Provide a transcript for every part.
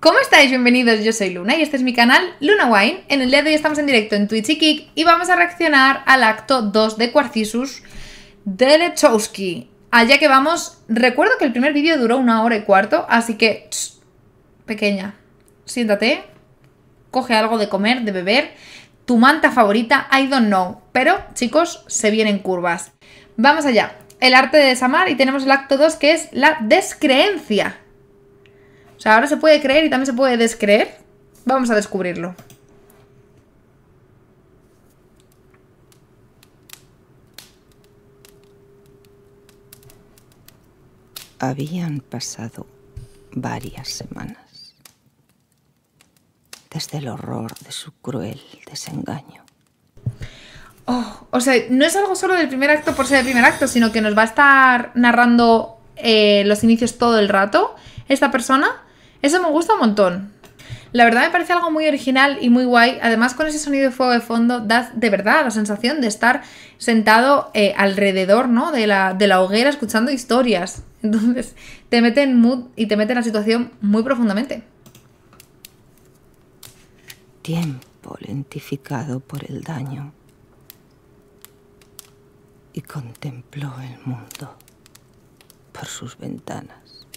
¿Cómo estáis? Bienvenidos, yo soy Luna y este es mi canal Luna Wine. En el día de hoy estamos en directo en Twitch y Kick y vamos a reaccionar al acto 2 de Quartzisus de Lechowski. Allá que vamos, recuerdo que el primer vídeo duró 1 hora y cuarto, así que, pequeña, siéntate, coge algo de comer, de beber, tu manta favorita, I don't know, pero chicos, se vienen curvas. Vamos allá, el arte de desamar y tenemos el acto 2 que es la descreencia. O sea, ahora se puede creer y también se puede descreer. Vamos a descubrirlo. Habían pasado varias semanas desde el horror de su cruel desengaño. Oh, o sea, no es algo solo del primer acto por ser el primer acto, sino que nos va a estar narrando los inicios todo el rato esta persona. Eso me gusta un montón. La verdad me parece algo muy original y muy guay. Además, con ese sonido de fuego de fondo, da de verdad la sensación de estar sentado alrededor, ¿no? de la hoguera escuchando historias. Entonces, te mete en mood y te mete en la situación muy profundamente. Tiempo lentificado por el daño. Y contempló el mundo por sus ventanas.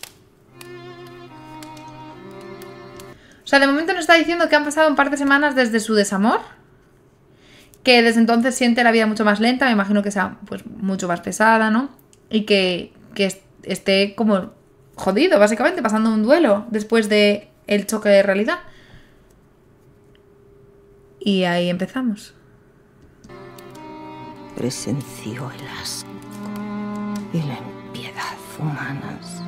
O sea, de momento nos está diciendo que han pasado un par de semanas desde su desamor. Que desde entonces siente la vida mucho más lenta. Me imagino que sea pues mucho más pesada, ¿no? Y que esté como jodido, básicamente, pasando un duelo después de el choque de realidad. Y ahí empezamos. Presenció el asco y la impiedad humanas.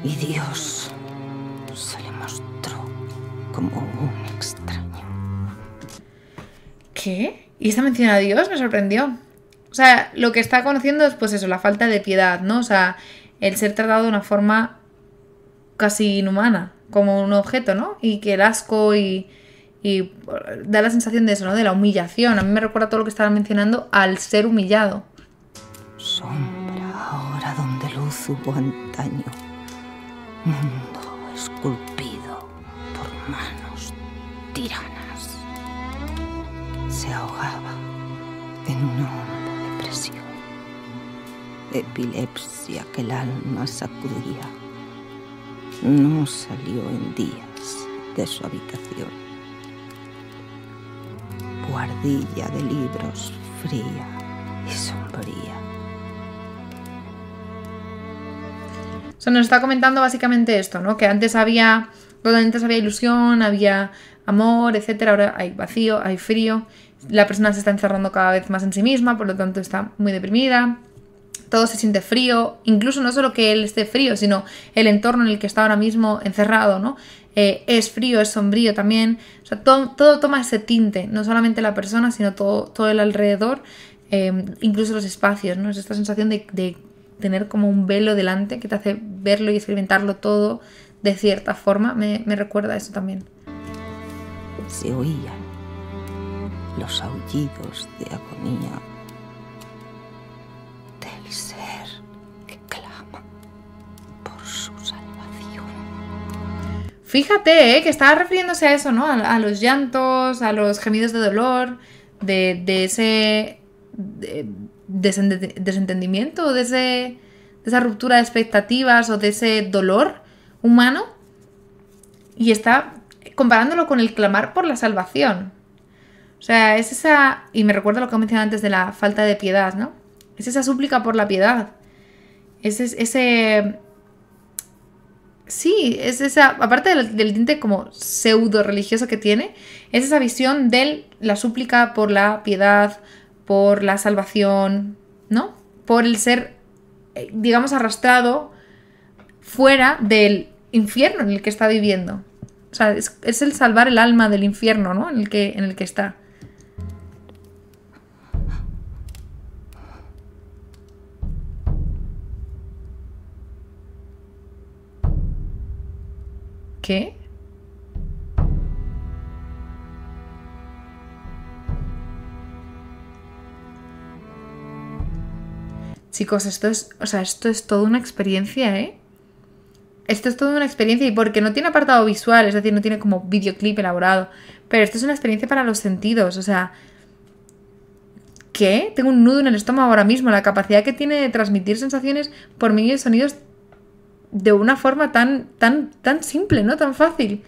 Y Dios se le mostró como un extraño. ¿Qué? ¿Y esta mención a Dios? Me sorprendió. O sea, lo que está conociendo es pues eso, la falta de piedad, ¿no? O sea, el ser tratado de una forma casi inhumana, como un objeto, ¿no? Y que el asco y da la sensación de eso, ¿no? De la humillación. A mí me recuerda todo lo que estaba mencionando al ser humillado. Sombra ahora donde luz hubo antaño. Mundo esculpido por manos tiranas. Se ahogaba en una honda depresión. Epilepsia que el alma sacudía. No salió en días de su habitación. Guardilla de libros fría y sombría. O sea, nos está comentando básicamente esto, ¿no? Que antes había ilusión, había amor, etcétera. Ahora hay vacío, hay frío. La persona se está encerrando cada vez más en sí misma, por lo tanto está muy deprimida. Todo se siente frío. Incluso no solo que él esté frío, sino el entorno en el que está ahora mismo encerrado, ¿no? Es frío, es sombrío también. O sea, todo toma ese tinte. No solamente la persona, sino todo el alrededor. Incluso los espacios, ¿no? Es esta sensación de tener como un velo delante que te hace verlo y experimentarlo todo de cierta forma. Me recuerda a eso también. Se oían los aullidos de agonía del ser que clama por su salvación. Fíjate, que estaba refiriéndose a eso, ¿no? A los llantos, a los gemidos de dolor, de ese desentendimiento, de esa ruptura de expectativas o de ese dolor humano. Y está comparándolo con el clamar por la salvación. O sea, es esa... Y me recuerda lo que he mencionado antes de la falta de piedad, ¿no? Es esa súplica por la piedad. Es ese... Sí, es esa... Aparte del tinte como pseudo religioso que tiene, es esa visión de la súplica por la piedad, por la salvación, ¿no? Por el ser, digamos, arrastrado fuera del infierno en el que está viviendo. O sea, es el salvar el alma del infierno, ¿no? En el que está. ¿Qué? Chicos, esto es toda una experiencia, ¿eh? Esto es toda una experiencia y porque no tiene apartado visual, es decir, no tiene como videoclip elaborado, pero esto es una experiencia para los sentidos, o sea, ¿qué? Tengo un nudo en el estómago ahora mismo, la capacidad que tiene de transmitir sensaciones por medio de sonidos de una forma tan simple, ¿no? Tan fácil.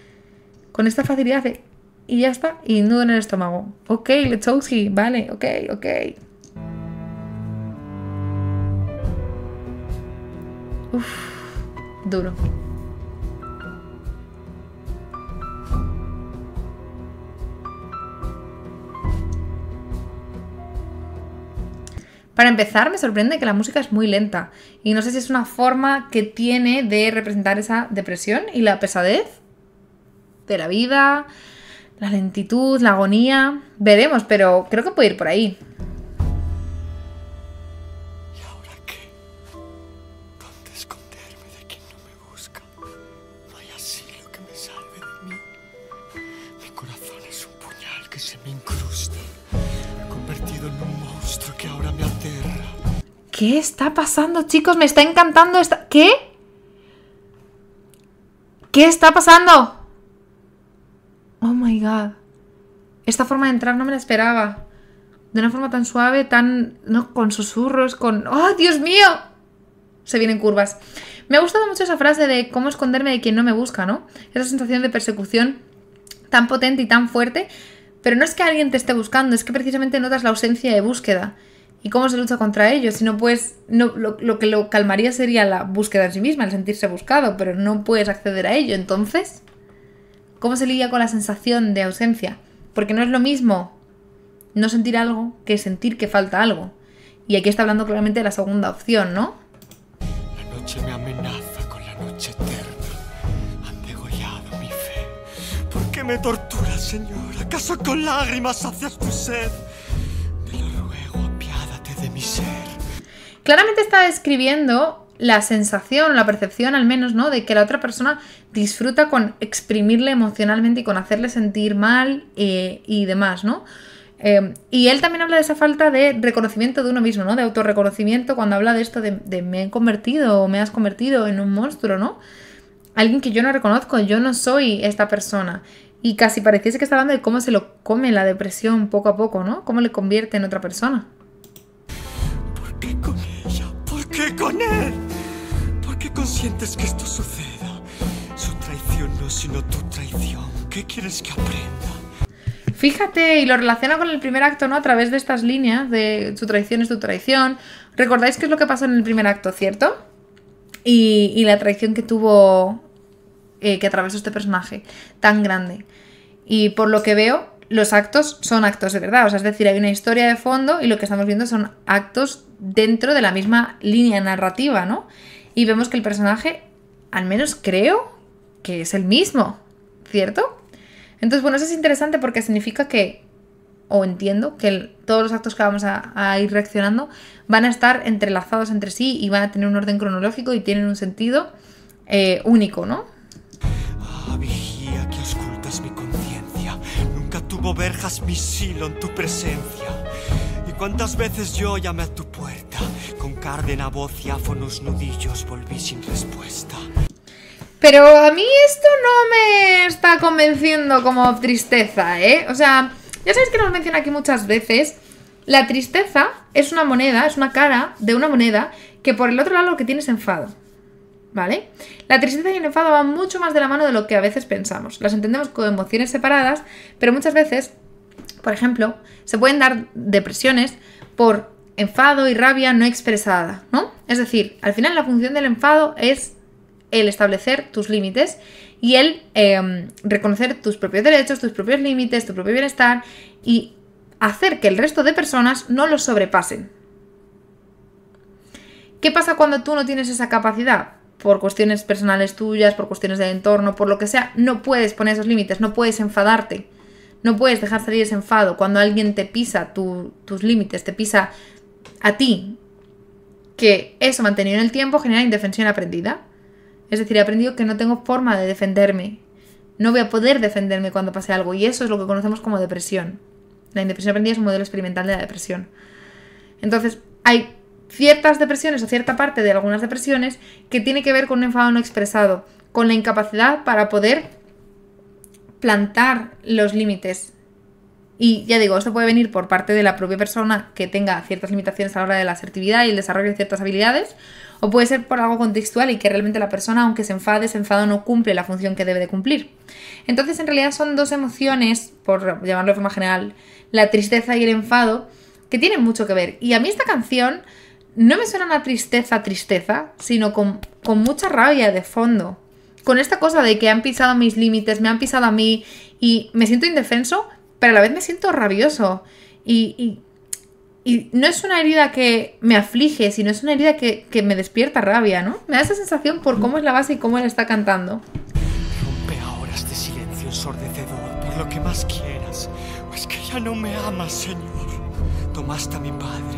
Con esta facilidad de... Y ya está, y nudo en el estómago. Ok, Lechowski, vale, ok. Uf, duro. Para empezar, me sorprende que la música es muy lenta. Y no sé si es una forma que tiene de representar esa depresión y la pesadez de la vida, la lentitud, la agonía. Veremos, pero creo que puede ir por ahí. ¿Y ahora qué? ¿Dónde esconderme de quien no me busca? No hay asilo que me salve de mí. Mi corazón es un puñal que se me incrusta. Me he convertido en un monstruo que ahora me aterra. ¿Qué está pasando, chicos? Me está encantando esta... ¿Qué? ¿Qué está pasando? Oh my god. Esta forma de entrar no me la esperaba. De una forma tan suave, tan... ¿no? Con susurros, con... ¡Oh, Dios mío! Se vienen curvas. Me ha gustado mucho esa frase de cómo esconderme de quien no me busca, ¿no? Esa sensación de persecución tan potente y tan fuerte. Pero no es que alguien te esté buscando, es que precisamente notas la ausencia de búsqueda. ¿Y cómo se lucha contra ello? Si no puedes... No, lo que lo calmaría sería la búsqueda en sí misma, el sentirse buscado, pero no puedes acceder a ello. Entonces, ¿cómo se lidia con la sensación de ausencia? Porque no es lo mismo no sentir algo que sentir que falta algo. Y aquí está hablando claramente de la segunda opción, ¿no? La noche me amenaza con la noche eterna. Han degollado mi fe. ¿Por qué me torturas, Señor? ¿Acaso con lágrimas sacias tu sed? Te lo ruego, apiádate de mi ser. Claramente está describiendo la sensación, la percepción al menos, ¿no? De que la otra persona disfruta con exprimirle emocionalmente y con hacerle sentir mal y demás, ¿no? Y él también habla de esa falta de reconocimiento de uno mismo, ¿no? De autorreconocimiento cuando habla de esto de me he convertido o me has convertido en un monstruo, ¿no? Alguien que yo no reconozco, yo no soy esta persona. Y casi pareciese que está hablando de cómo se lo come la depresión poco a poco, ¿no? Cómo le convierte en otra persona. ¿Por qué con ella? ¿Por qué con él? ¿Por qué consientes que esto suceda? Su traición no es sino tu traición. ¿Qué quieres que aprenda? Fíjate, y lo relaciona con el primer acto, ¿no? A través de estas líneas de su traición es tu traición. ¿Recordáis qué es lo que pasó en el primer acto, cierto? Y la traición que tuvo, que atravesó este personaje tan grande. Y por lo que veo, los actos son actos de verdad. O sea, es decir, hay una historia de fondo y lo que estamos viendo son actos dentro de la misma línea narrativa, ¿no? Y vemos que el personaje, al menos creo, que es el mismo, ¿cierto? Entonces, bueno, eso es interesante porque significa que, o entiendo, que todos los actos que vamos a ir reaccionando van a estar entrelazados entre sí y van a tener un orden cronológico y tienen un sentido único, ¿no? Ah, vigía que auscultas mi conciencia. Nunca tuvo verjas mi silo en tu presencia. Y cuántas veces yo llamé a tu puerta. Con cárdena voz y áfonos nudillos volví sin respuesta. Pero a mí esto no me está convenciendo como tristeza, ¿eh? O sea, ya sabéis que nos menciona aquí muchas veces. La tristeza es una moneda, es una cara de una moneda que por el otro lado lo que tiene es enfado, ¿vale? La tristeza y el enfado van mucho más de la mano de lo que a veces pensamos. Las entendemos como emociones separadas, pero muchas veces, por ejemplo, se pueden dar depresiones por enfado y rabia no expresada, ¿no? Es decir, al final la función del enfado es el establecer tus límites y el reconocer tus propios derechos, tus propios límites, tu propio bienestar y hacer que el resto de personas no los sobrepasen. ¿Qué pasa cuando tú no tienes esa capacidad? Por cuestiones personales tuyas, por cuestiones del entorno, por lo que sea, no puedes poner esos límites, no puedes enfadarte, no puedes dejar salir ese enfado. Cuando alguien te pisa tus límites, te pisa a ti, que eso mantenido en el tiempo genera indefensión aprendida. Es decir, he aprendido que no tengo forma de defenderme. No voy a poder defenderme cuando pase algo. Y eso es lo que conocemos como depresión. La indefensión aprendida es un modelo experimental de la depresión. Entonces, hay ciertas depresiones o cierta parte de algunas depresiones que tiene que ver con un enfado no expresado, con la incapacidad para poder plantar los límites. Y ya digo, esto puede venir por parte de la propia persona que tenga ciertas limitaciones a la hora de la asertividad y el desarrollo de ciertas habilidades, o puede ser por algo contextual y que realmente la persona, aunque se enfade, ese enfado no cumple la función que debe de cumplir. Entonces, en realidad son dos emociones, por llamarlo de forma general, la tristeza y el enfado, que tienen mucho que ver. Y a mí esta canción no me suena una tristeza, sino con mucha rabia de fondo. Con esta cosa de que han pisado mis límites, me han pisado a mí y me siento indefenso, pero a la vez me siento rabioso. Y no es una herida que me aflige, sino es una herida que me despierta rabia, ¿no? Me da esa sensación por cómo es la base y cómo él está cantando. Rompe ahora este silencio ensordecedor por lo que más quieras, pues que ya no me amas, Señor. Tomaste a mi padre,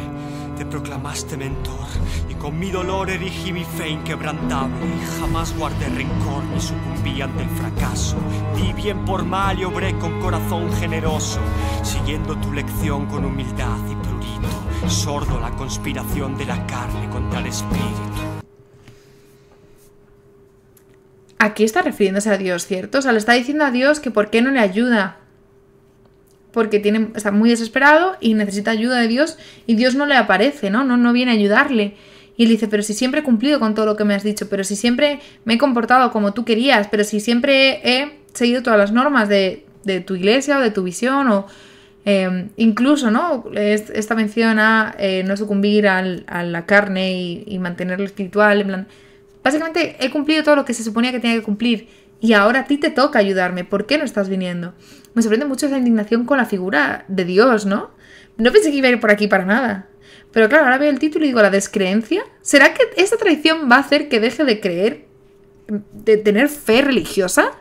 te proclamaste mentor, y con mi dolor erigí mi fe inquebrantable, y jamás guardé rencor ni sucumbí ante el fracaso. Di bien por mal y obré con corazón generoso, siguiendo tu lección con humildad y prurito, sordo a la conspiración de la carne contra el espíritu. Aquí está refiriéndose a Dios, ¿cierto? O sea, le está diciendo a Dios que por qué no le ayuda. Porque está muy desesperado y necesita ayuda de Dios y Dios no le aparece, ¿no? No viene a ayudarle. Y él dice, pero si siempre he cumplido con todo lo que me has dicho, pero si siempre me he comportado como tú querías, pero si siempre he seguido todas las normas de tu iglesia o de tu visión, o incluso, ¿no? Esta mención a no sucumbir a la carne y mantener lo espiritual, en plan, básicamente he cumplido todo lo que se suponía que tenía que cumplir y ahora a ti te toca ayudarme, ¿por qué no estás viniendo? Me sorprende mucho esa indignación con la figura de Dios, ¿no? No pensé que iba a ir por aquí para nada. Pero claro, ahora veo el título y digo, ¿la descreencia? ¿Será que esta traición va a hacer que deje de creer, de tener fe religiosa?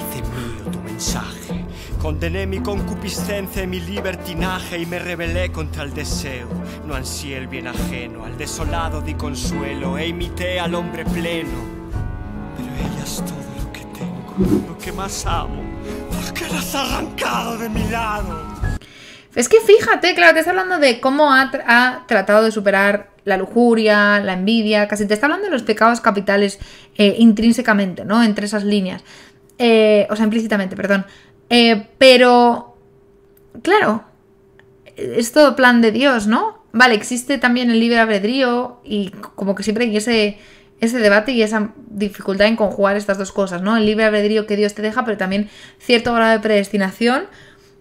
Hice mío tu mensaje, condené mi concupiscencia y mi libertinaje y me rebelé contra el deseo. No ansié el bien ajeno, al desolado di consuelo e imité al hombre pleno. Pero ella es todo lo que tengo, lo que más amo. ¿Por qué la has arrancado de mi lado? Es que fíjate, claro, te está hablando de cómo ha tratado de superar la lujuria, la envidia, casi te está hablando de los pecados capitales intrínsecamente, ¿no? Entre esas líneas. O sea, implícitamente, perdón. Pero, claro, es todo plan de Dios, ¿no? Vale, existe también el libre albedrío y como que siempre hay ese debate y esa dificultad en conjugar estas dos cosas, ¿no? El libre albedrío que Dios te deja, pero también cierto grado de predestinación,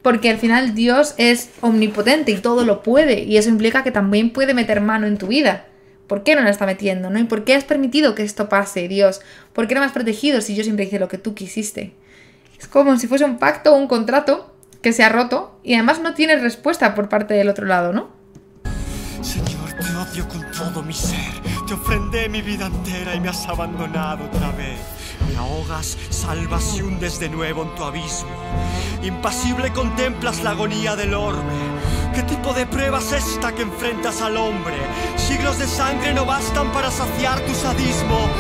porque al final Dios es omnipotente y todo lo puede, y eso implica que también puede meter mano en tu vida. ¿Por qué no la está metiendo, no? ¿Y por qué has permitido que esto pase, Dios? ¿Por qué no me has protegido si yo siempre hice lo que tú quisiste? Es como si fuese un pacto o un contrato que se ha roto y además no tienes respuesta por parte del otro lado, ¿no? Señor, te odio con todo mi ser. Te ofrendé mi vida entera y me has abandonado otra vez. Me ahogas, salvas y hundes de nuevo en tu abismo. Impasible contemplas la agonía del orbe. ¿Qué tipo de prueba es esta que enfrentas al hombre? Siglos de sangre no bastan para saciar tu sadismo.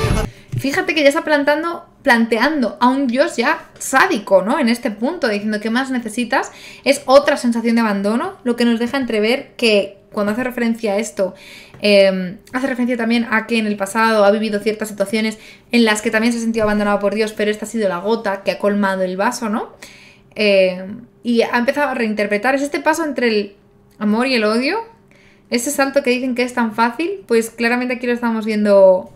Fíjate que ya está planteando a un Dios ya sádico, ¿no? En este punto, diciendo que más necesitas. Es otra sensación de abandono, lo que nos deja entrever que cuando hace referencia a esto, hace referencia también a que en el pasado ha vivido ciertas situaciones en las que también se ha sentido abandonado por Dios, pero esta ha sido la gota que ha colmado el vaso, ¿no? Y ha empezado a reinterpretar. Es este paso entre el amor y el odio, ese salto que dicen que es tan fácil, pues claramente aquí lo estamos viendo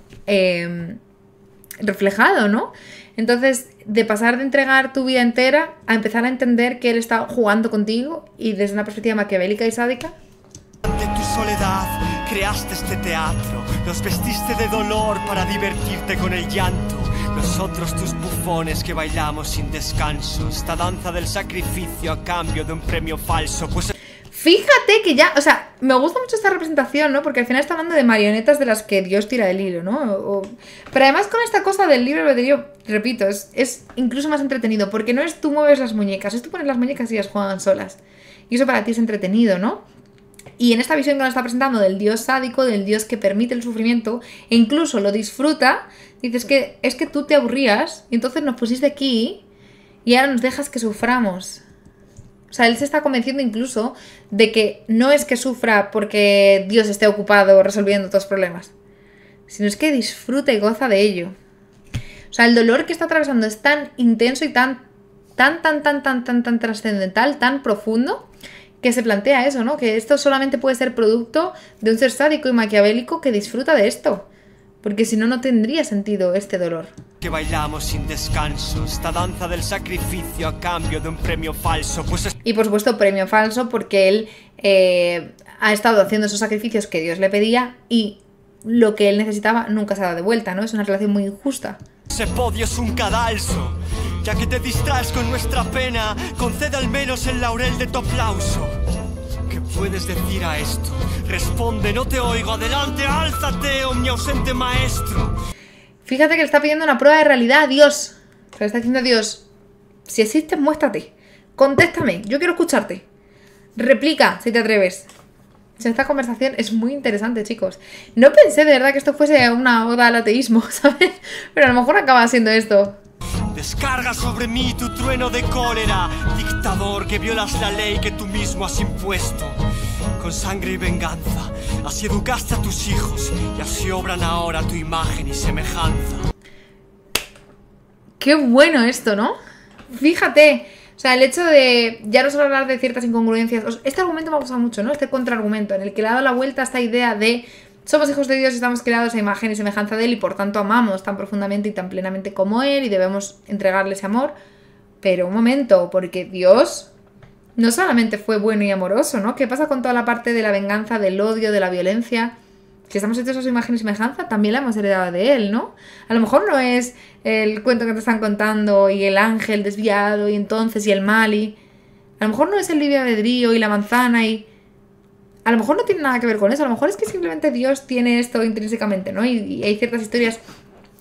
reflejado, ¿no? Entonces, de pasar de entregar tu vida entera a empezar a entender que él está jugando contigo y desde una perspectiva maquiavélica y sádica. Ante tu soledad creaste este teatro, nos vestiste de dolor para divertirte con el llanto. Nosotros tus bufones que bailamos sin descanso, esta danza del sacrificio a cambio de un premio falso, pues... Fíjate que ya, o sea, me gusta mucho esta representación, ¿no? Porque al final está hablando de marionetas de las que Dios tira del hilo, ¿no? Pero además con esta cosa del libre albedrío, repito, es incluso más entretenido, porque no es tú mueves las muñecas, es tú pones las muñecas y ellas juegan solas. Y eso para ti es entretenido, ¿no? Y en esta visión que nos está presentando del Dios sádico, del Dios que permite el sufrimiento e incluso lo disfruta, dices que es que tú te aburrías y entonces nos pusiste aquí y ahora nos dejas que suframos. O sea, él se está convenciendo incluso de que no es que sufra porque Dios esté ocupado resolviendo todos los problemas, sino es que disfruta y goza de ello. O sea, el dolor que está atravesando es tan intenso y tan trascendental, tan profundo, que se plantea eso, ¿no? Que esto solamente puede ser producto de un ser sádico y maquiavélico que disfruta de esto. Porque si no, no tendría sentido este dolor. Que bailamos sin descanso, esta danza del sacrificio a cambio de un premio falso. Pues y por supuesto, premio falso, porque él ha estado haciendo esos sacrificios que Dios le pedía y lo que él necesitaba nunca se ha dado de vuelta, ¿no? Es una relación muy injusta. ese podio es un cadalso. Ya que te distraes con nuestra pena, concede al menos el laurel de tu aplauso. ¿Qué puedes decir a esto? Responde, no te oigo. Adelante, álzate, omniausente maestro. Fíjate que le está pidiendo una prueba de realidad a Dios. Le está diciendo a Dios, si existes, muéstrate. Contéstame, yo quiero escucharte. Replica, si te atreves. Esta conversación es muy interesante, chicos. No pensé de verdad que esto fuese una oda al ateísmo, ¿sabes? Pero a lo mejor acaba siendo esto. Descarga sobre mí tu trueno de cólera, dictador que violas la ley que tú mismo has impuesto. Con sangre y venganza, así educaste a tus hijos y así obran ahora tu imagen y semejanza. Qué bueno esto, ¿no? Fíjate, o sea, el hecho de ya no solo hablar de ciertas incongruencias. Este argumento me ha gustado mucho, ¿no? Este contraargumento en el que le ha dado la vuelta a esta idea de somos hijos de Dios y estamos creados a imagen y semejanza de Él y por tanto amamos tan profundamente y tan plenamente como Él y debemos entregarle ese amor. Pero un momento, porque Dios no solamente fue bueno y amoroso, ¿no? ¿Qué pasa con toda la parte de la venganza, del odio, de la violencia? Si estamos hechos a su imagen y semejanza, también la hemos heredado de Él, ¿no? A lo mejor no es el cuento que te están contando y el ángel desviado y entonces y el mal y... A lo mejor no es el libre albedrío y la manzana y... A lo mejor no tiene nada que ver con eso, a lo mejor es que simplemente Dios tiene esto intrínsecamente, ¿no? Y hay ciertas historias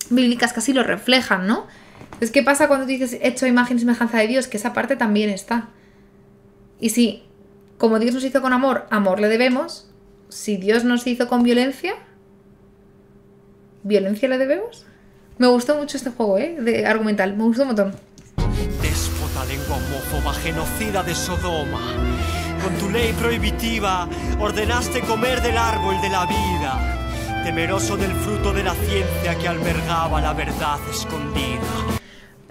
bíblicas que así lo reflejan, ¿no? Entonces, ¿qué pasa cuando dices hecho a imagen y semejanza de Dios? Que esa parte también está. Y si, como Dios nos hizo con amor, amor le debemos, si Dios nos hizo con violencia, ¿violencia le debemos? Me gustó mucho este juego, de argumental, me gustó un montón. Déspota, lengua homófoba, genocida de Sodoma. Con tu ley prohibitiva ordenaste comer del árbol de la vida, temeroso del fruto de la ciencia que albergaba la verdad escondida.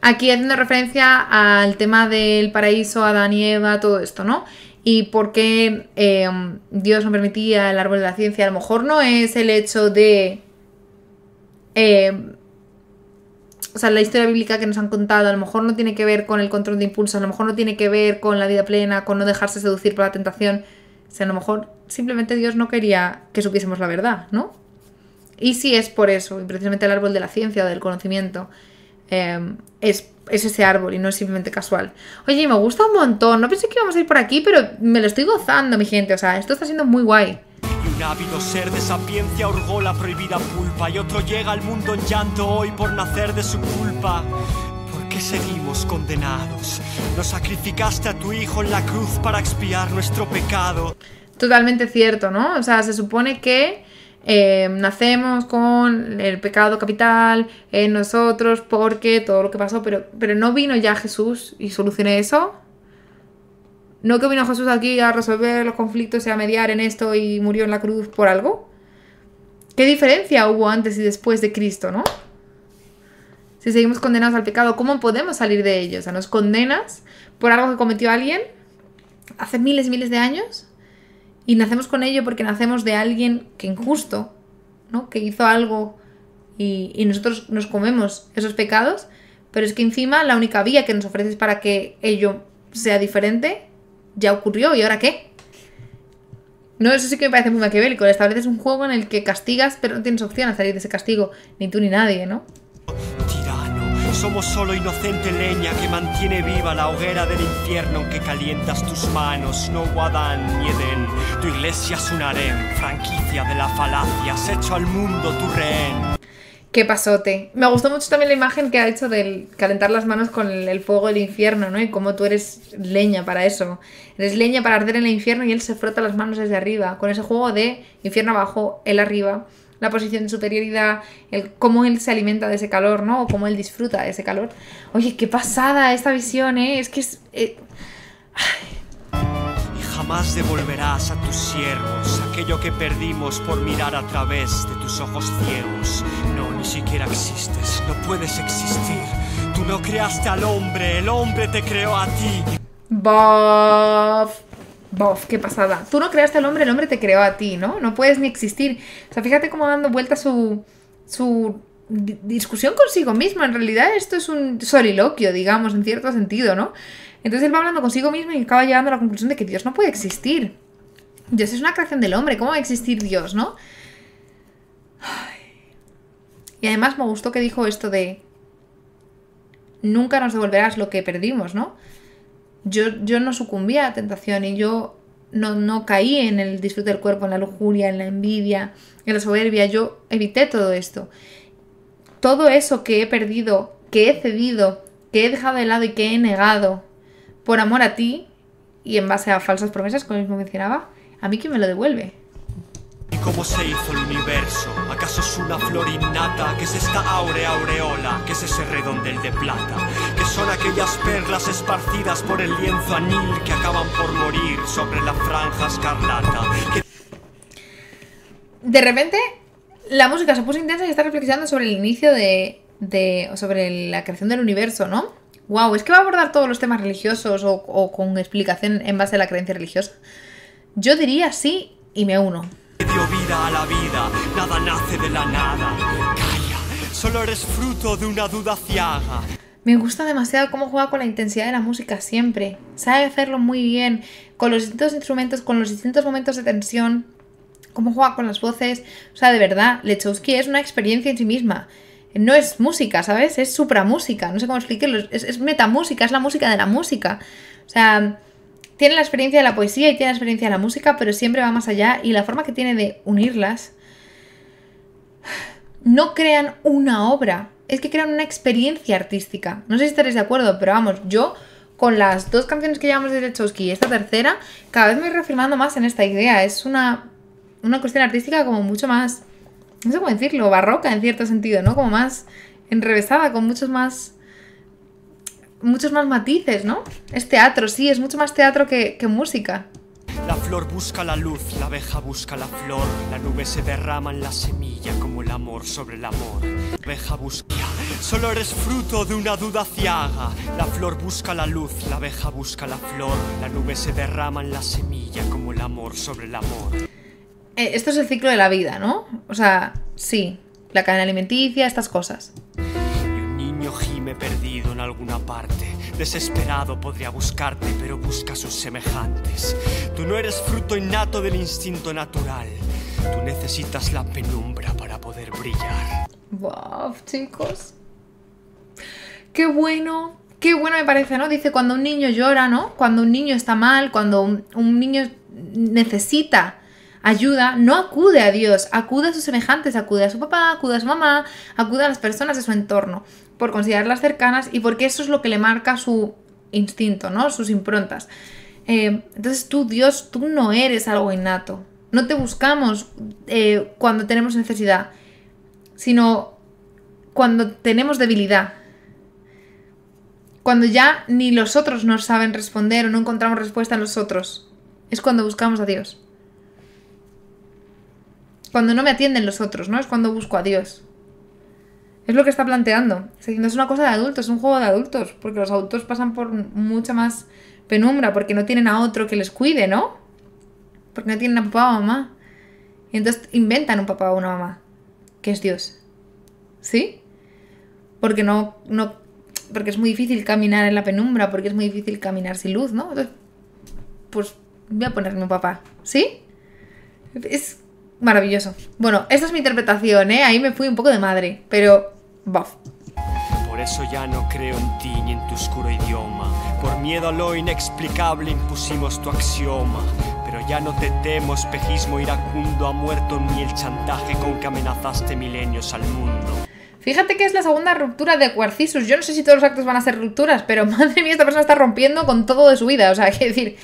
Aquí haciendo referencia al tema del paraíso, Adán y Eva, todo esto, ¿no? Y por qué Dios no permitía el árbol de la ciencia. A lo mejor no es el hecho de... O sea, la historia bíblica que nos han contado a lo mejor no tiene que ver con el control de impulsos, a lo mejor no tiene que ver con la vida plena, con no dejarse seducir por la tentación. O sea, a lo mejor simplemente Dios no quería que supiésemos la verdad, ¿no? Y si es por eso, y precisamente el árbol de la ciencia o del conocimiento es ese árbol y no es simplemente casual. Oye, me gusta un montón, no pensé que íbamos a ir por aquí, pero me lo estoy gozando, mi gente. O sea, esto está siendo muy guay. Y un ávido ser de sapiencia hurgó la prohibida pulpa y otro llega al mundo en llanto hoy por nacer de su culpa. ¿Por qué seguimos condenados? Nos sacrificaste a tu hijo en la cruz para expiar nuestro pecado. Totalmente cierto, ¿no? O sea, se supone que nacemos con el pecado capital en nosotros porque todo lo que pasó, pero ¿no vino ya Jesús y solucionó eso? ¿No que vino Jesús aquí a resolver los conflictos y a mediar en esto y murió en la cruz por algo? ¿Qué diferencia hubo antes y después de Cristo, no? Si seguimos condenados al pecado, ¿cómo podemos salir de ello? O sea, ¿nos condenas por algo que cometió alguien hace miles y miles de años? Y nacemos con ello porque nacemos de alguien que injusto, ¿no? Que hizo algo y nosotros nos comemos esos pecados, pero es que encima la única vía que nos ofreces para que ello sea diferente ya ocurrió, ¿y ahora qué? No, eso sí que me parece muy maquiavélico. Le estableces un juego en el que castigas, pero no tienes opción a salir de ese castigo, ni tú ni nadie, ¿no? Tirano, somos solo inocente leña que mantiene viva la hoguera del infierno en que calientas tus manos. No Adán ni Edén, tu iglesia es un harén, franquicia de la falacia, has hecho al mundo tu rehén. ¡Qué pasote! Me gustó mucho también la imagen que ha hecho del calentar las manos con el fuego del infierno, ¿no? Y cómo tú eres leña para eso. Eres leña para arder en el infierno y él se frota las manos desde arriba. Con ese juego de infierno abajo, él arriba, la posición de superioridad, cómo él se alimenta de ese calor, ¿no? O cómo él disfruta de ese calor. Oye, qué pasada esta visión, ¿eh? Es que es... Jamás devolverás a tus siervos aquello que perdimos por mirar a través de tus ojos ciegos. No, ni siquiera existes, no puedes existir. Tú no creaste al hombre, el hombre te creó a ti. Bof. Bof, qué pasada. Tú no creaste al hombre, el hombre te creó a ti, ¿no? No puedes ni existir. O sea, fíjate cómo dando vuelta su discusión consigo mismo. En realidad esto es un soliloquio, digamos, en cierto sentido, ¿no? Entonces él va hablando consigo mismo y acaba llegando a la conclusión de que Dios no puede existir. Dios es una creación del hombre. ¿Cómo va a existir Dios, no? Y además me gustó que dijo esto de nunca nos devolverás lo que perdimos, ¿no? Yo no sucumbí a la tentación y yo no caí en el disfrute del cuerpo, en la lujuria, en la envidia, en la soberbia. Yo evité todo esto. Todo eso que he perdido, que he cedido, que he dejado de lado y que he negado por amor a ti y en base a falsas promesas, como mismo mencionaba, ¿a mí quién me lo devuelve? ¿Y cómo se hizo el universo? ¿Acaso es una flor innata? ¿Qué es esta áurea aureola? ¿Qué es ese redondel de plata? ¿Qué son aquellas perlas esparcidas por el lienzo anil que acaban por morir sobre la franja escarlata? De repente la música se puso intensa y está reflexionando sobre el inicio sobre la creación del universo, ¿no? Wow, ¿es que va a abordar todos los temas religiosos o con explicación en base a la creencia religiosa? Yo diría sí y me uno. Dio vida a la vida, nada nace de la nada. Calla, solo eres fruto de una duda ciega. Me gusta demasiado cómo juega con la intensidad de la música siempre. Sabe hacerlo muy bien, con los distintos instrumentos, con los distintos momentos de tensión, cómo juega con las voces. O sea, de verdad, Lechowski es una experiencia en sí misma. No es música, ¿sabes? Es supramúsica, no sé cómo explicarlo. Es metamúsica, es la música de la música. O sea, tiene la experiencia de la poesía y tiene la experiencia de la música, pero siempre va más allá. Y la forma que tiene de unirlas, no crean una obra, es que crean una experiencia artística. No sé si estaréis de acuerdo, pero vamos, yo con las dos canciones que llevamos de Lechowski y esta tercera, cada vez me voy reafirmando más en esta idea. Es una cuestión artística como mucho más, no sé cómo decirlo, barroca en cierto sentido, ¿no? Como más enrevesada, con muchos más matices, ¿no? Es teatro, sí, es mucho más teatro que música. La flor busca la luz, la abeja busca la flor, la nube se derrama en la semilla como el amor sobre el amor. La abeja busca, solo eres fruto de una duda ciega. La flor busca la luz, la abeja busca la flor, la nube se derrama en la semilla como el amor sobre el amor. Esto es el ciclo de la vida, ¿no? O sea, sí, la cadena alimenticia, estas cosas. Y un niño gime perdido en alguna parte. Desesperado podría buscarte, pero busca a sus semejantes. Tú no eres fruto innato del instinto natural. Tú necesitas la penumbra para poder brillar. Wow, chicos. Qué bueno me parece, ¿no? Dice cuando un niño llora, ¿no? Cuando un niño está mal, cuando un niño necesita ayuda, no acude a Dios, acude a sus semejantes, acude a su papá, acude a su mamá, acude a las personas de su entorno, por considerarlas cercanas y porque eso es lo que le marca su instinto, ¿no? Sus improntas. Entonces tú, Dios, tú no eres algo innato. No te buscamos cuando tenemos necesidad, sino cuando tenemos debilidad. Cuando ya ni los otros nos saben responder o no encontramos respuesta en los otros. Es cuando buscamos a Dios. Cuando no me atienden los otros, ¿no? Es cuando busco a Dios. Es lo que está planteando. No es una cosa de adultos, es un juego de adultos. Porque los adultos pasan por mucha más penumbra. Porque no tienen a otro que les cuide, ¿no? Porque no tienen a papá o mamá. Y entonces inventan un papá o una mamá. Que es Dios. ¿Sí? Porque porque es muy difícil caminar en la penumbra. Porque es muy difícil caminar sin luz, ¿no? Entonces, pues voy a ponerme un papá. ¿Sí? Es maravilloso. Bueno, esta es mi interpretación, ¿eh? Ahí me fui un poco de madre. Pero, buf. Por eso ya no creo en ti ni en tu oscuro idioma. Por miedo a lo inexplicable impusimos tu axioma. Pero ya no te temo, espejismo iracundo. Ha muerto en mí el chantaje con que amenazaste milenios al mundo. Fíjate que es la segunda ruptura de Quarcisus. Yo no sé si todos los actos van a ser rupturas, pero madre mía, esta persona está rompiendo con todo de su vida. O sea, hay que decir,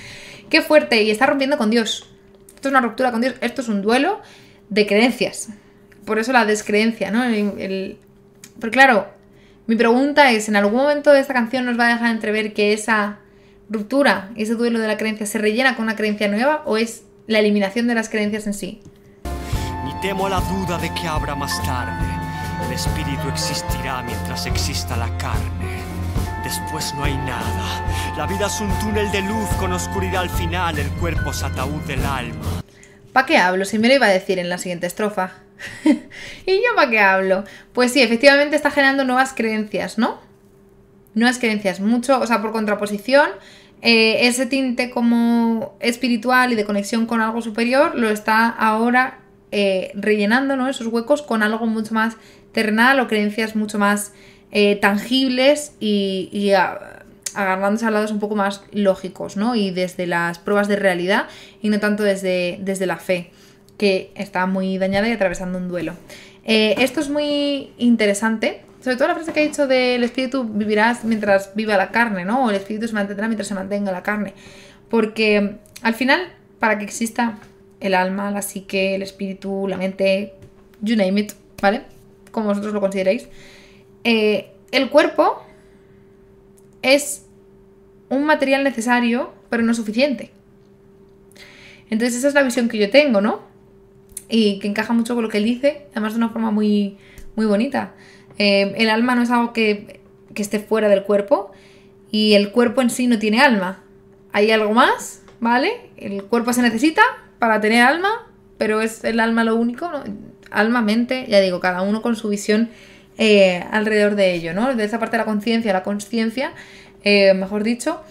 qué fuerte. Y está rompiendo con Dios. Esto es una ruptura con Dios. Esto es un duelo de creencias. Por eso la descreencia, ¿no? Pero claro, mi pregunta es, ¿en algún momento de esta canción nos va a dejar entrever que esa ruptura y ese duelo de la creencia se rellena con una creencia nueva o es la eliminación de las creencias en sí? Ni temo la duda de que habrá más tarde. El espíritu existirá mientras exista la carne. Después no hay nada. La vida es un túnel de luz con oscuridad al final. El cuerpo es ataúd del alma. ¿Para qué hablo? Si me lo iba a decir en la siguiente estrofa. ¿Y yo para qué hablo? Pues sí, efectivamente está generando nuevas creencias, ¿no? Nuevas creencias, mucho, o sea, por contraposición, ese tinte como espiritual y de conexión con algo superior lo está ahora rellenando, ¿no? Esos huecos con algo mucho más terrenal o creencias mucho más tangibles y agarrándose a lados un poco más lógicos, ¿no? Y desde las pruebas de realidad y no tanto desde la fe, que está muy dañada y atravesando un duelo. Esto es muy interesante, sobre todo la frase que ha dicho del espíritu vivirás mientras viva la carne, ¿no? O el espíritu se mantendrá mientras se mantenga la carne. Porque al final, para que exista el alma, la psique, el espíritu, la mente, you name it, ¿vale? Como vosotros lo consideréis, el cuerpo es un material necesario, pero no suficiente. Entonces esa es la visión que yo tengo, ¿no? Y que encaja mucho con lo que él dice, además de una forma muy, muy bonita. El alma no es algo que esté fuera del cuerpo y el cuerpo en sí no tiene alma. Hay algo más, ¿vale? El cuerpo se necesita para tener alma, pero es el alma lo único, ¿no? Alma, mente, ya digo, cada uno con su visión alrededor de ello, ¿no? De esa parte de la conciencia, la consciencia, mejor dicho,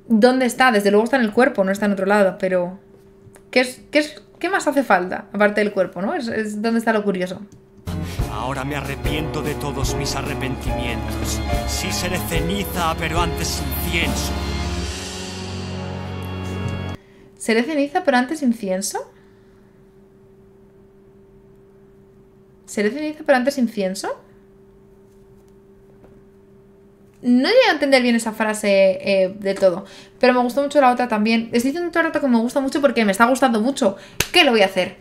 ¿dónde está? Desde luego está en el cuerpo, no está en otro lado, pero ¿qué más hace falta aparte del cuerpo, ¿no? Es donde está lo curioso. Ahora me arrepiento de todos mis arrepentimientos. Sí seré ceniza, pero antes incienso. ¿Seré ceniza, pero antes incienso? ¿Seré ceniza, pero antes incienso? No llegué a entender bien esa frase de todo, pero me gustó mucho la otra también. Estoy diciendo todo el rato que me gusta mucho porque me está gustando mucho. ¿Qué lo voy a hacer?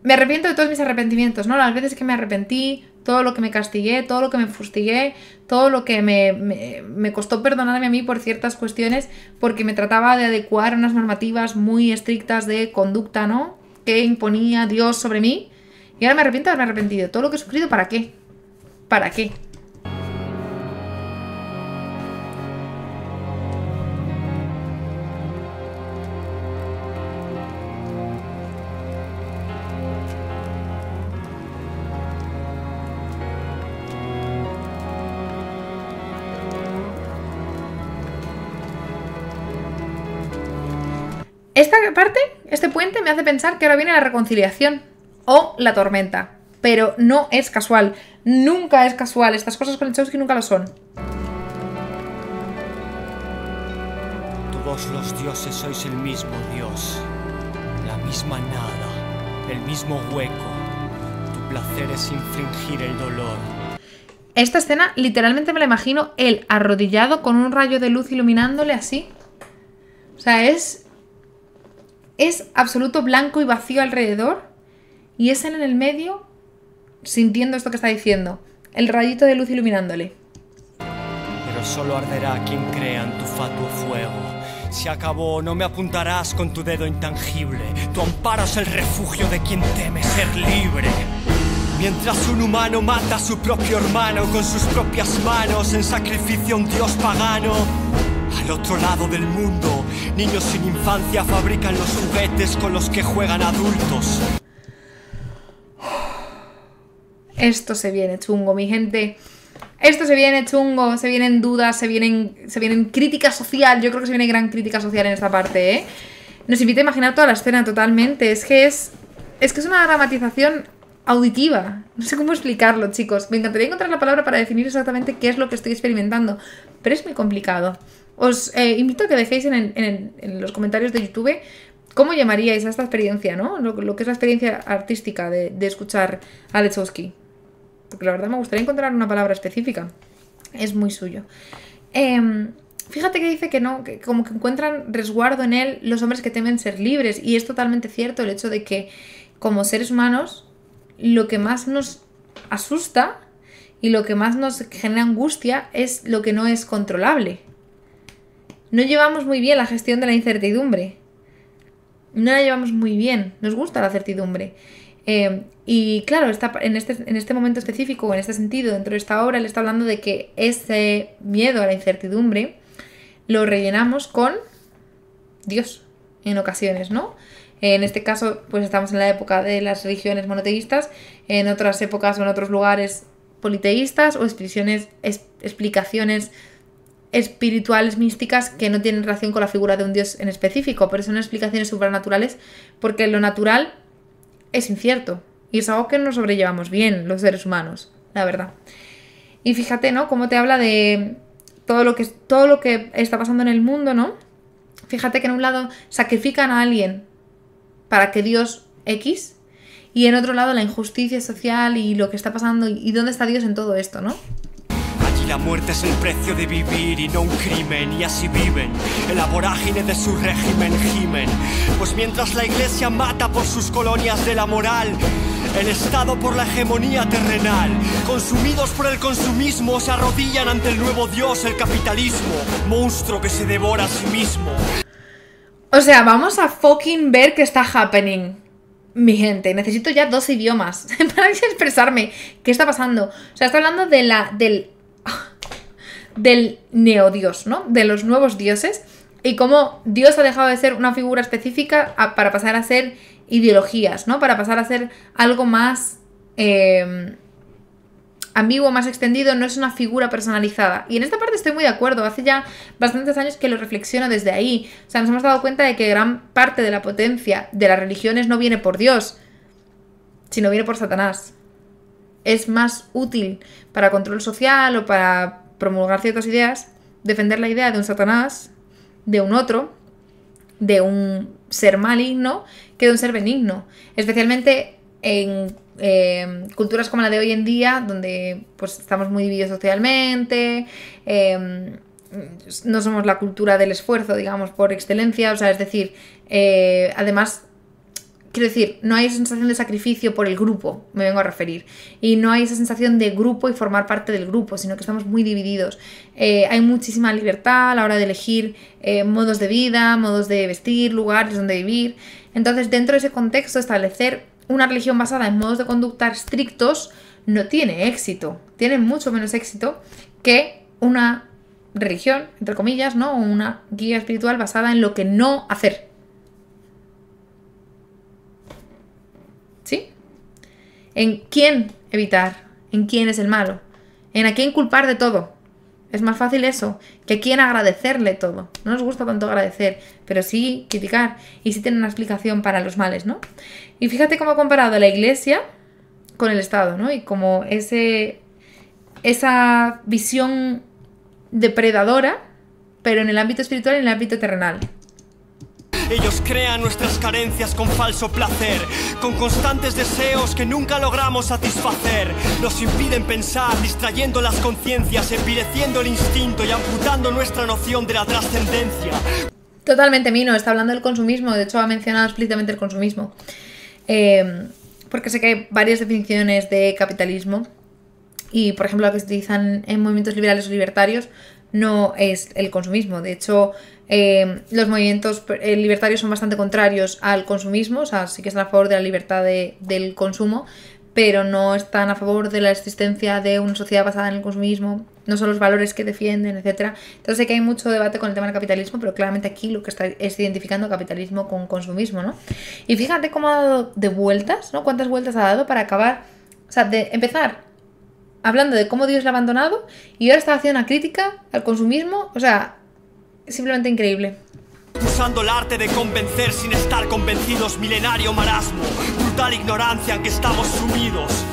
Me arrepiento de todos mis arrepentimientos, ¿no? Las veces que me arrepentí, todo lo que me castigué, todo lo que me fustigué, todo lo que me costó perdonarme a mí por ciertas cuestiones porque me trataba de adecuar a unas normativas muy estrictas de conducta, ¿no? Que imponía Dios sobre mí. Y ahora me arrepiento de haberme arrepentido. Todo lo que he sufrido, ¿para qué? ¿Para qué? Esta parte, este puente me hace pensar que ahora viene la reconciliación o la tormenta, pero no es casual, nunca es casual, estas cosas con Lechowski nunca lo son. Todos los dioses sois el mismo Dios, la misma nada, el mismo hueco. Tu placer es infringir el dolor. Esta escena literalmente me la imagino él arrodillado con un rayo de luz iluminándole así. O sea, es absoluto blanco y vacío alrededor y es él en el medio sintiendo esto que está diciendo, el rayito de luz iluminándole. Pero solo arderá quien crea en tu fatuo fuego. Si acabó, no me apuntarás con tu dedo intangible. Tu amparo es el refugio de quien teme ser libre. Mientras un humano mata a su propio hermano con sus propias manos en sacrificio a un dios pagano. Al otro lado del mundo, niños sin infancia fabrican los juguetes con los que juegan adultos. Esto se viene chungo, mi gente. Esto se viene chungo, se vienen dudas, se vienen crítica social. Yo creo que se viene gran crítica social en esta parte, ¿eh? Nos invita a imaginar toda la escena totalmente. Es que es una dramatización auditiva. No sé cómo explicarlo, chicos. Me encantaría encontrar la palabra para definir exactamente qué es lo que estoy experimentando, pero es muy complicado. Os invito a que dejéis en los comentarios de YouTube cómo llamaríais a esta experiencia, ¿no? Lo que es la experiencia artística de escuchar a Lechowski. Porque la verdad me gustaría encontrar una palabra específica. Es muy suyo. Fíjate que dice que no, que como que encuentran resguardo en él los hombres que temen ser libres. Y es totalmente cierto el hecho de que como seres humanos lo que más nos asusta y lo que más nos genera angustia es lo que no es controlable. no llevamos muy bien la gestión de la incertidumbre. No la llevamos muy bien. Nos gusta la certidumbre. Y claro, en este momento específico, en este sentido, dentro de esta obra, él está hablando de que ese miedo a la incertidumbre lo rellenamos con Dios, en ocasiones, ¿no? En este caso, pues estamos en la época de las religiones monoteístas, en otras épocas o en otros lugares politeístas o explicaciones espirituales místicas que no tienen relación con la figura de un Dios en específico, pero son explicaciones supernaturales porque lo natural es incierto y es algo que no sobrellevamos bien los seres humanos, la verdad. Y fíjate, ¿no? Cómo te habla de todo lo que está pasando en el mundo, ¿no? Fíjate que en un lado sacrifican a alguien para que Dios X, y en otro lado la injusticia social y lo que está pasando y dónde está Dios en todo esto, ¿no? Allí la muerte es el precio de vivir y no un crimen, y así viven en la vorágine de su régimen gimen. Pues mientras la iglesia mata por sus colonias de la moral, el Estado por la hegemonía terrenal, consumidos por el consumismo, se arrodillan ante el nuevo Dios, el capitalismo, monstruo que se devora a sí mismo. O sea, vamos a fucking ver qué está happening. Mi gente, necesito ya 2 idiomas para expresarme. ¿Qué está pasando? O sea, está hablando de del neodios, ¿no? De los nuevos dioses y cómo Dios ha dejado de ser una figura específica para pasar a ser ideologías, ¿no? Para pasar a ser algo más ambiguo, más extendido, no es una figura personalizada. Y en esta parte estoy muy de acuerdo, hace ya bastantes años que lo reflexiono desde ahí. O sea, nos hemos dado cuenta de que gran parte de la potencia de las religiones no viene por Dios, sino viene por Satanás. Es más útil para control social o para promulgar ciertas ideas, defender la idea de un Satanás, de un otro, de un ser maligno, que de un ser benigno. Especialmente en culturas como la de hoy en día, donde pues estamos muy divididos socialmente, no somos la cultura del esfuerzo, digamos, por excelencia, o sea, es decir, además, quiero decir, no hay esa sensación de sacrificio por el grupo, me vengo a referir, y no hay esa sensación de grupo y formar parte del grupo, sino que estamos muy divididos. Hay muchísima libertad a la hora de elegir modos de vida, modos de vestir, lugares donde vivir. Entonces, dentro de ese contexto, establecer una religión basada en modos de conducta estrictos no tiene éxito. Tiene mucho menos éxito que una religión, entre comillas, ¿no? O una guía espiritual basada en lo que no hacer. ¿Sí? En quién evitar, en quién es el malo, en a quién culpar de todo. Es más fácil eso que a quién agradecerle todo. No nos gusta tanto agradecer, pero sí criticar y sí tener una explicación para los males, ¿no? Y fíjate cómo ha comparado la iglesia con el Estado, ¿no? Y como esa visión depredadora, pero en el ámbito espiritual y en el ámbito terrenal. Ellos crean nuestras carencias con falso placer, con constantes deseos que nunca logramos satisfacer. Nos impiden pensar, distrayendo las conciencias, envileciendo el instinto y amputando nuestra noción de la trascendencia. Totalmente, Mino, está hablando del consumismo, de hecho ha mencionado explícitamente el consumismo. Porque sé que hay varias definiciones de capitalismo y, por ejemplo, la que se utilizan en movimientos liberales o libertarios no es el consumismo. De hecho, los movimientos libertarios son bastante contrarios al consumismo, o sea, sí que están a favor de la libertad del consumo, pero no están a favor de la existencia de una sociedad basada en el consumismo, no son los valores que defienden, etc. Entonces sé que hay mucho debate con el tema del capitalismo, pero claramente aquí lo que está es identificando capitalismo con consumismo, ¿no? Y fíjate cómo ha dado de vueltas, ¿no? Cuántas vueltas ha dado para acabar, o sea, de empezar hablando de cómo Dios le ha abandonado y ahora está haciendo una crítica al consumismo, o sea, simplemente increíble. Usando el arte de convencer sin estar convencidos, milenario marasmo, brutal ignorancia en que estamos sumidos.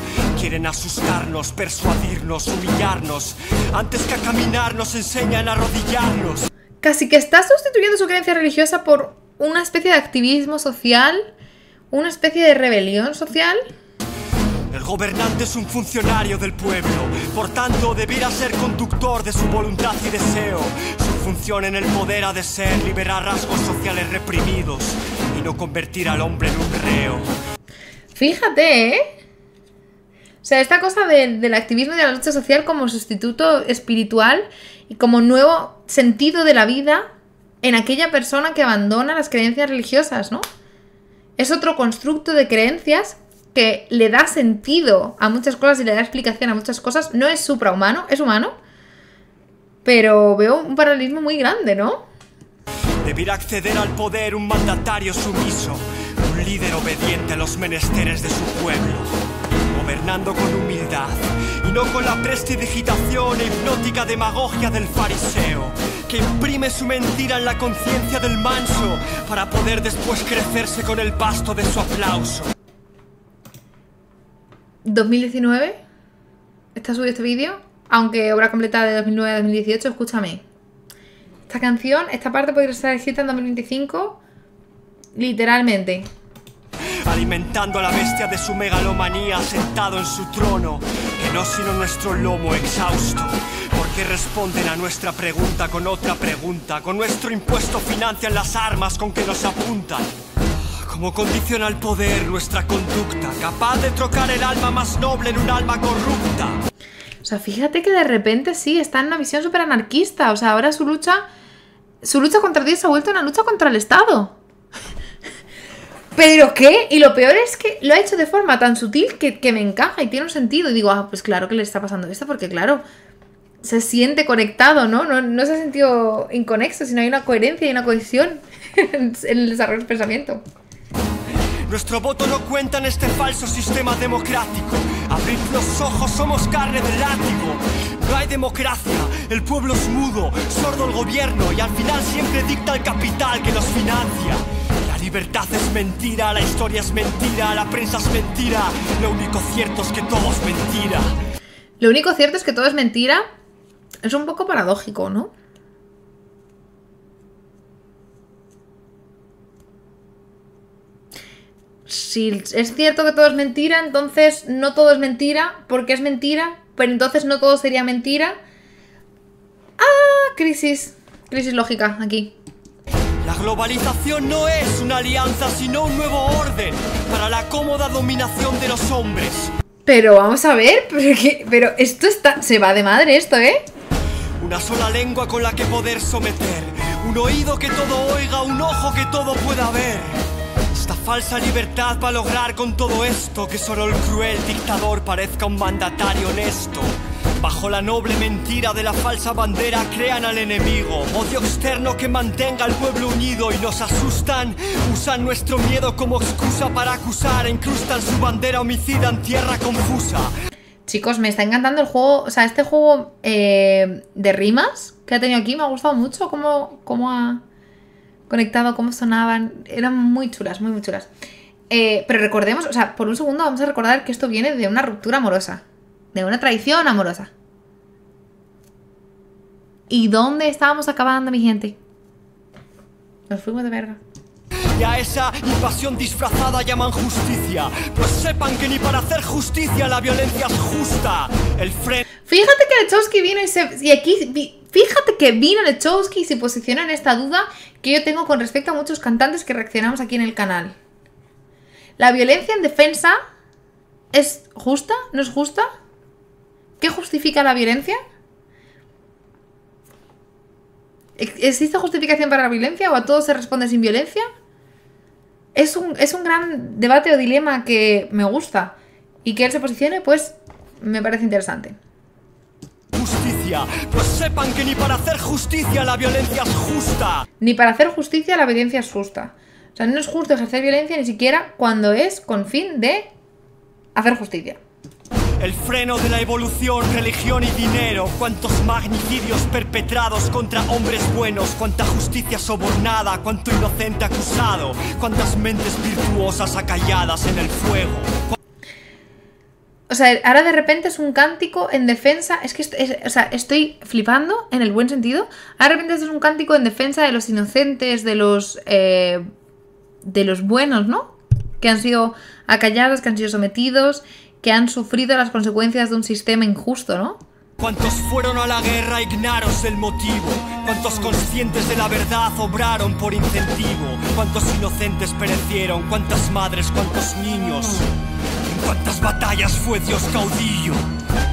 Quieren asustarnos, persuadirnos, humillarnos. Antes que a caminar nos enseñan a arrodillarnos. Casi que está sustituyendo su creencia religiosa por una especie de activismo social, una especie de rebelión social. El gobernante es un funcionario del pueblo, por tanto debiera ser conductor de su voluntad y deseo. Su función en el poder ha de ser liberar rasgos sociales reprimidos y no convertir al hombre en un reo. Fíjate, ¿eh? O sea, esta cosa del activismo y de la lucha social como sustituto espiritual y como nuevo sentido de la vida en aquella persona que abandona las creencias religiosas, ¿no? Es otro constructo de creencias que le da sentido a muchas cosas y le da explicación a muchas cosas. No es suprahumano, es humano, pero veo un paralelismo muy grande, ¿no? Debiera acceder al poder un mandatario sumiso, un líder obediente a los menesteres de su pueblo, gobernando con humildad y no con la prestidigitación e hipnótica demagogia del fariseo, que imprime su mentira en la conciencia del manso para poder después crecerse con el pasto de su aplauso. 2019, está subido este vídeo, aunque obra completa de 2009 a 2018, escúchame. Esta canción, esta parte podría estar escrita en 2025, literalmente. Alimentando a la bestia de su megalomanía, sentado en su trono, que no sino nuestro lomo exhausto, porque responden a nuestra pregunta con otra pregunta, con nuestro impuesto financian las armas con que nos apuntan. Como condiciona el poder nuestra conducta, capaz de trocar el alma más noble en un alma corrupta. O sea, fíjate que de repente sí, está en una visión súper anarquista. O sea, ahora su lucha contra Dios se ha vuelto una lucha contra el Estado. ¿Pero qué? Y lo peor es que lo ha hecho de forma tan sutil que me encaja y tiene un sentido. Y digo, ah, pues claro que le está pasando esto, porque claro, se siente conectado, ¿no? No se ha sentido inconexo, sino hay una coherencia y una cohesión en el desarrollo del pensamiento. Nuestro voto no cuenta en este falso sistema democrático. Abrid los ojos, somos carne de látigo. No hay democracia, el pueblo es mudo, sordo el gobierno y al final siempre dicta el capital que los financia. La libertad es mentira, la historia es mentira, la prensa es mentira. Lo único cierto es que todo es mentira. Lo único cierto es que todo es mentira. Es un poco paradójico, ¿no? Si es cierto que todo es mentira, entonces no todo es mentira, porque es mentira, pero entonces no todo sería mentira. ¡Ah! Crisis lógica aquí. La globalización no es una alianza, sino un nuevo orden para la cómoda dominación de los hombres. Pero vamos a ver, pero esto se va de madre esto, ¿eh? Una sola lengua con la que poder someter, un oído que todo oiga, un ojo que todo pueda ver. Esta falsa libertad va a lograr con todo esto que solo el cruel dictador parezca un mandatario honesto. Bajo la noble mentira de la falsa bandera crean al enemigo, odio externo que mantenga al pueblo unido y nos asustan, usan nuestro miedo como excusa para acusar, incrustan su bandera homicida en tierra confusa. Chicos, me está encantando el juego, o sea, este juego de rimas que ha tenido aquí me ha gustado mucho, cómo ha conectado, cómo sonaban, eran muy chulas, muy chulas. Pero recordemos, o sea, por un segundo vamos a recordar que esto viene de una ruptura amorosa, de una traición amorosa. ¿Y dónde estábamos acabando, mi gente? Nos fuimos de verga. Y a esa invasión disfrazada llaman justicia, pues sepan que ni para hacer justicia la violencia es justa. El freno... Fíjate que Lechowski vino fíjate que vino Lechowski y se posicionó en esta duda que yo tengo con respecto a muchos cantantes que reaccionamos aquí en el canal. ¿La violencia en defensa es justa? ¿No es justa? ¿Qué justifica la violencia? ¿Existe justificación para la violencia o a todo se responde sin violencia? Es un gran debate o dilema que me gusta. Y que él se posicione, pues, me parece interesante. Justicia, pues sepan que ni para hacer justicia la violencia es justa. Ni para hacer justicia la violencia es justa. O sea, no es justo ejercer violencia ni siquiera cuando es con fin de hacer justicia. El freno de la evolución, religión y dinero. Cuántos magnicidios perpetrados contra hombres buenos. Cuánta justicia sobornada, cuánto inocente acusado. Cuántas mentes virtuosas acalladas en el fuego. O sea, ahora de repente es un cántico en defensa. Es que o sea, estoy flipando en el buen sentido. Ahora de repente esto es un cántico en defensa de los inocentes, de los buenos, ¿no? Que han sido acallados, que han sido sometidos, que han sufrido las consecuencias de un sistema injusto, ¿no? ¿Cuántos fueron a la guerra ignaros el motivo? ¿Cuántos conscientes de la verdad obraron por incentivo? ¿Cuántos inocentes perecieron? ¿Cuántas madres? ¿Cuántos niños? ¿En cuántas batallas fue Dios caudillo?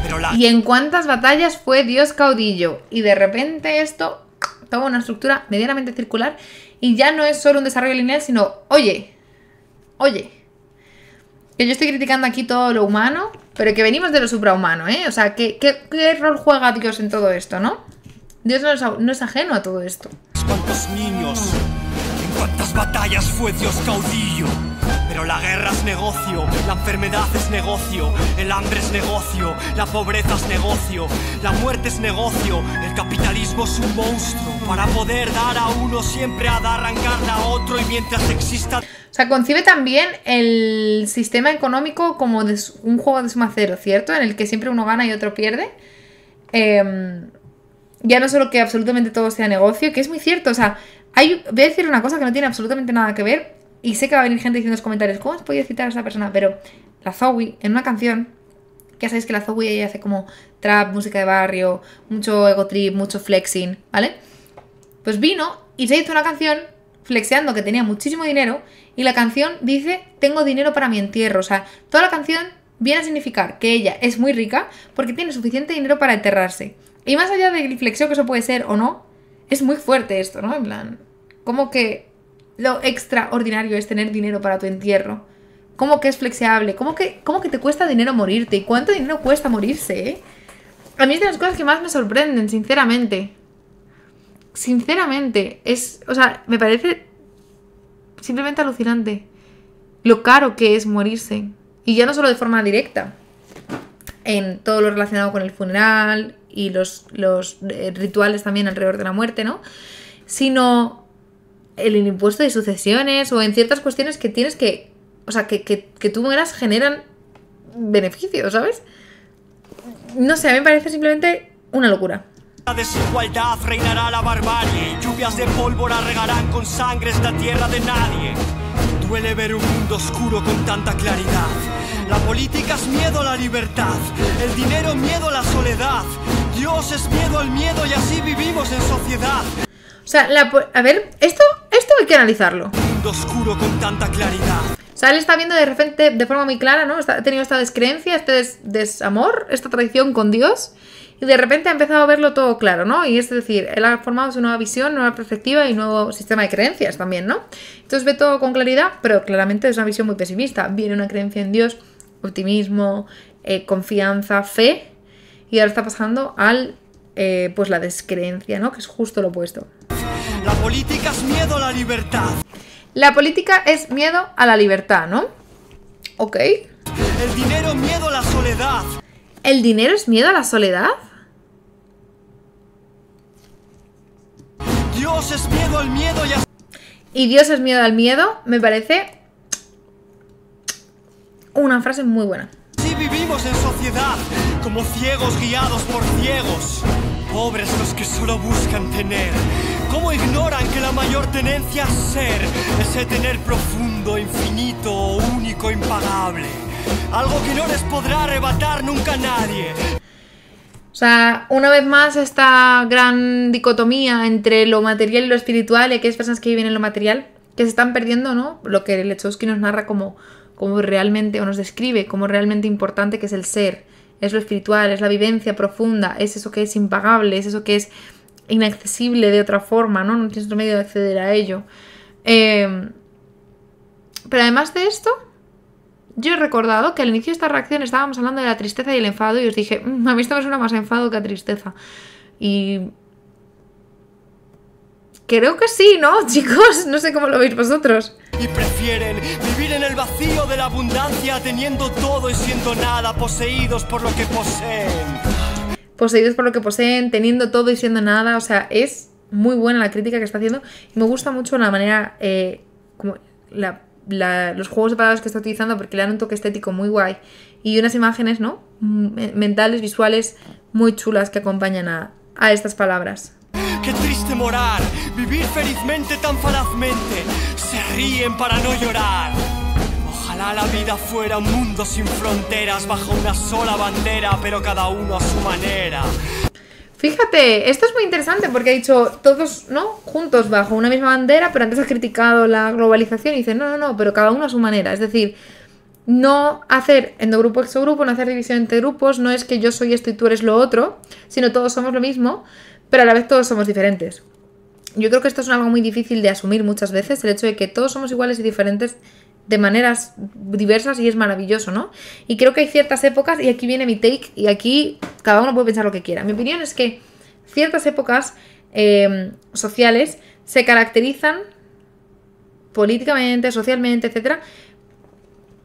Pero ¿Y en cuántas batallas fue Dios caudillo? Y de repente esto toma una estructura medianamente circular y ya no es solo un desarrollo lineal, sino, oye, que yo estoy criticando aquí todo lo humano, pero que venimos de lo suprahumano, ¿eh? O sea, ¿qué rol juega Dios en todo esto, no? Dios no es ajeno a todo esto. ¿Cuántos niños? ¿En cuántas batallas fue Dios caudillo? Pero la guerra es negocio, la enfermedad es negocio, el hambre es negocio, la pobreza es negocio, la muerte es negocio, el capitalismo es un monstruo. Para poder dar a uno siempre ha de arrancarle a otro y mientras exista... O sea, concibe también el sistema económico como un juego de suma cero, ¿cierto? En el que siempre uno gana y otro pierde. Ya no solo que absolutamente todo sea negocio, que es muy cierto. O sea, voy a decir una cosa que no tiene absolutamente nada que ver. Y sé que va a venir gente diciendo en los comentarios, ¿cómo has podido citar a esa persona? Pero la Zoe, en una canción, ya sabéis que la Zoe ella hace como trap, música de barrio, mucho ego trip, mucho flexing, ¿vale? Pues vino y se hizo una canción flexeando que tenía muchísimo dinero y la canción dice, tengo dinero para mi entierro. O sea, toda la canción viene a significar que ella es muy rica porque tiene suficiente dinero para enterrarse. Y más allá del flexión que eso puede ser o no, es muy fuerte esto, ¿no? En plan, como que lo extraordinario es tener dinero para tu entierro. ¿Cómo que es flexible? ¿Cómo que te cuesta dinero morirte? ¿Y cuánto dinero cuesta morirse, eh? A mí es de las cosas que más me sorprenden, sinceramente. Sinceramente. O sea, me parece simplemente alucinante lo caro que es morirse. Y ya no solo de forma directa. En todo lo relacionado con el funeral y los rituales también alrededor de la muerte, ¿no? Sino el impuesto de sucesiones o en ciertas cuestiones que tienes que... O sea, que tú mueras generan beneficios, ¿sabes? No sé, a mí me parece simplemente una locura. La desigualdad reinará la barbarie, lluvias de pólvora regarán con sangre esta tierra de nadie. Duele ver un mundo oscuro con tanta claridad. La política es miedo a la libertad, el dinero miedo a la soledad, Dios es miedo al miedo y así vivimos en sociedad. O sea, a ver, esto hay que analizarlo. Un mundo oscuro con tanta claridad. O sea, él está viendo de repente de forma muy clara, ¿no? Ha tenido esta descreencia, este desamor, esta traición con Dios. Y de repente ha empezado a verlo todo claro, ¿no? Y es decir, él ha formado su nueva visión, nueva perspectiva y nuevo sistema de creencias también, ¿no? Entonces ve todo con claridad, pero claramente es una visión muy pesimista. Viene una creencia en Dios, optimismo, confianza, fe. Y ahora está pasando al, pues la descreencia, ¿no? Que es justo lo opuesto. La política es miedo a la libertad. La política es miedo a la libertad, ¿no? Ok. El dinero miedo a la soledad. ¿El dinero es miedo a la soledad? Dios es miedo al miedo y así... Y Dios es miedo al miedo, me parece una frase muy buena. Así vivimos en sociedad, como ciegos guiados por ciegos. Pobres los que solo buscan tener. ¿Cómo ignoran que la mayor tenencia es ser? Ese tener profundo, infinito, único, impagable. Algo que no les podrá arrebatar nunca nadie. O sea, una vez más esta gran dicotomía entre lo material y lo espiritual, y aquellas personas que viven en lo material, que se están perdiendo, ¿no? Lo que Lechowski nos narra como realmente, o nos describe como realmente importante, que es el ser. Es lo espiritual, es la vivencia profunda, es eso que es impagable, es eso que es inaccesible de otra forma, ¿no? No tienes otro medio de acceder a ello. Pero además de esto, yo he recordado que al inicio de esta reacción estábamos hablando de la tristeza y el enfado y os dije, a mí esto me suena más a enfado que a tristeza. Y creo que sí, ¿no, chicos? No sé cómo lo veis vosotros. Y prefieren vivir en el vacío de la abundancia, teniendo todo y siendo nada, poseídos por lo que poseen. Poseídos por lo que poseen, teniendo todo y siendo nada. O sea, es muy buena la crítica que está haciendo. Y me gusta mucho la manera, como los juegos de palabras que está utilizando, porque le dan un toque estético muy guay. Y unas imágenes, ¿no? Mentales, visuales, muy chulas que acompañan a estas palabras. Qué triste morar, vivir felizmente tan falazmente. Se ríen para no llorar. Ojalá la vida fuera un mundo sin fronteras, bajo una sola bandera, pero cada uno a su manera. Fíjate, esto es muy interesante porque ha dicho todos, ¿no? Juntos bajo una misma bandera, pero antes has criticado la globalización y dice no, pero cada uno a su manera. Es decir, no hacer endogrupo, exogrupo, no hacer división entre grupos, no es que yo soy esto y tú eres lo otro, sino todos somos lo mismo, pero a la vez todos somos diferentes. yo creo que esto es algo muy difícil de asumir muchas veces, el hecho de que todos somos iguales y diferentes de maneras diversas, y es maravilloso, ¿no? Y creo que hay ciertas épocas, y aquí viene mi take, y aquí cada uno puede pensar lo que quiera. Mi opinión es que ciertas épocas sociales se caracterizan políticamente, socialmente, etcétera,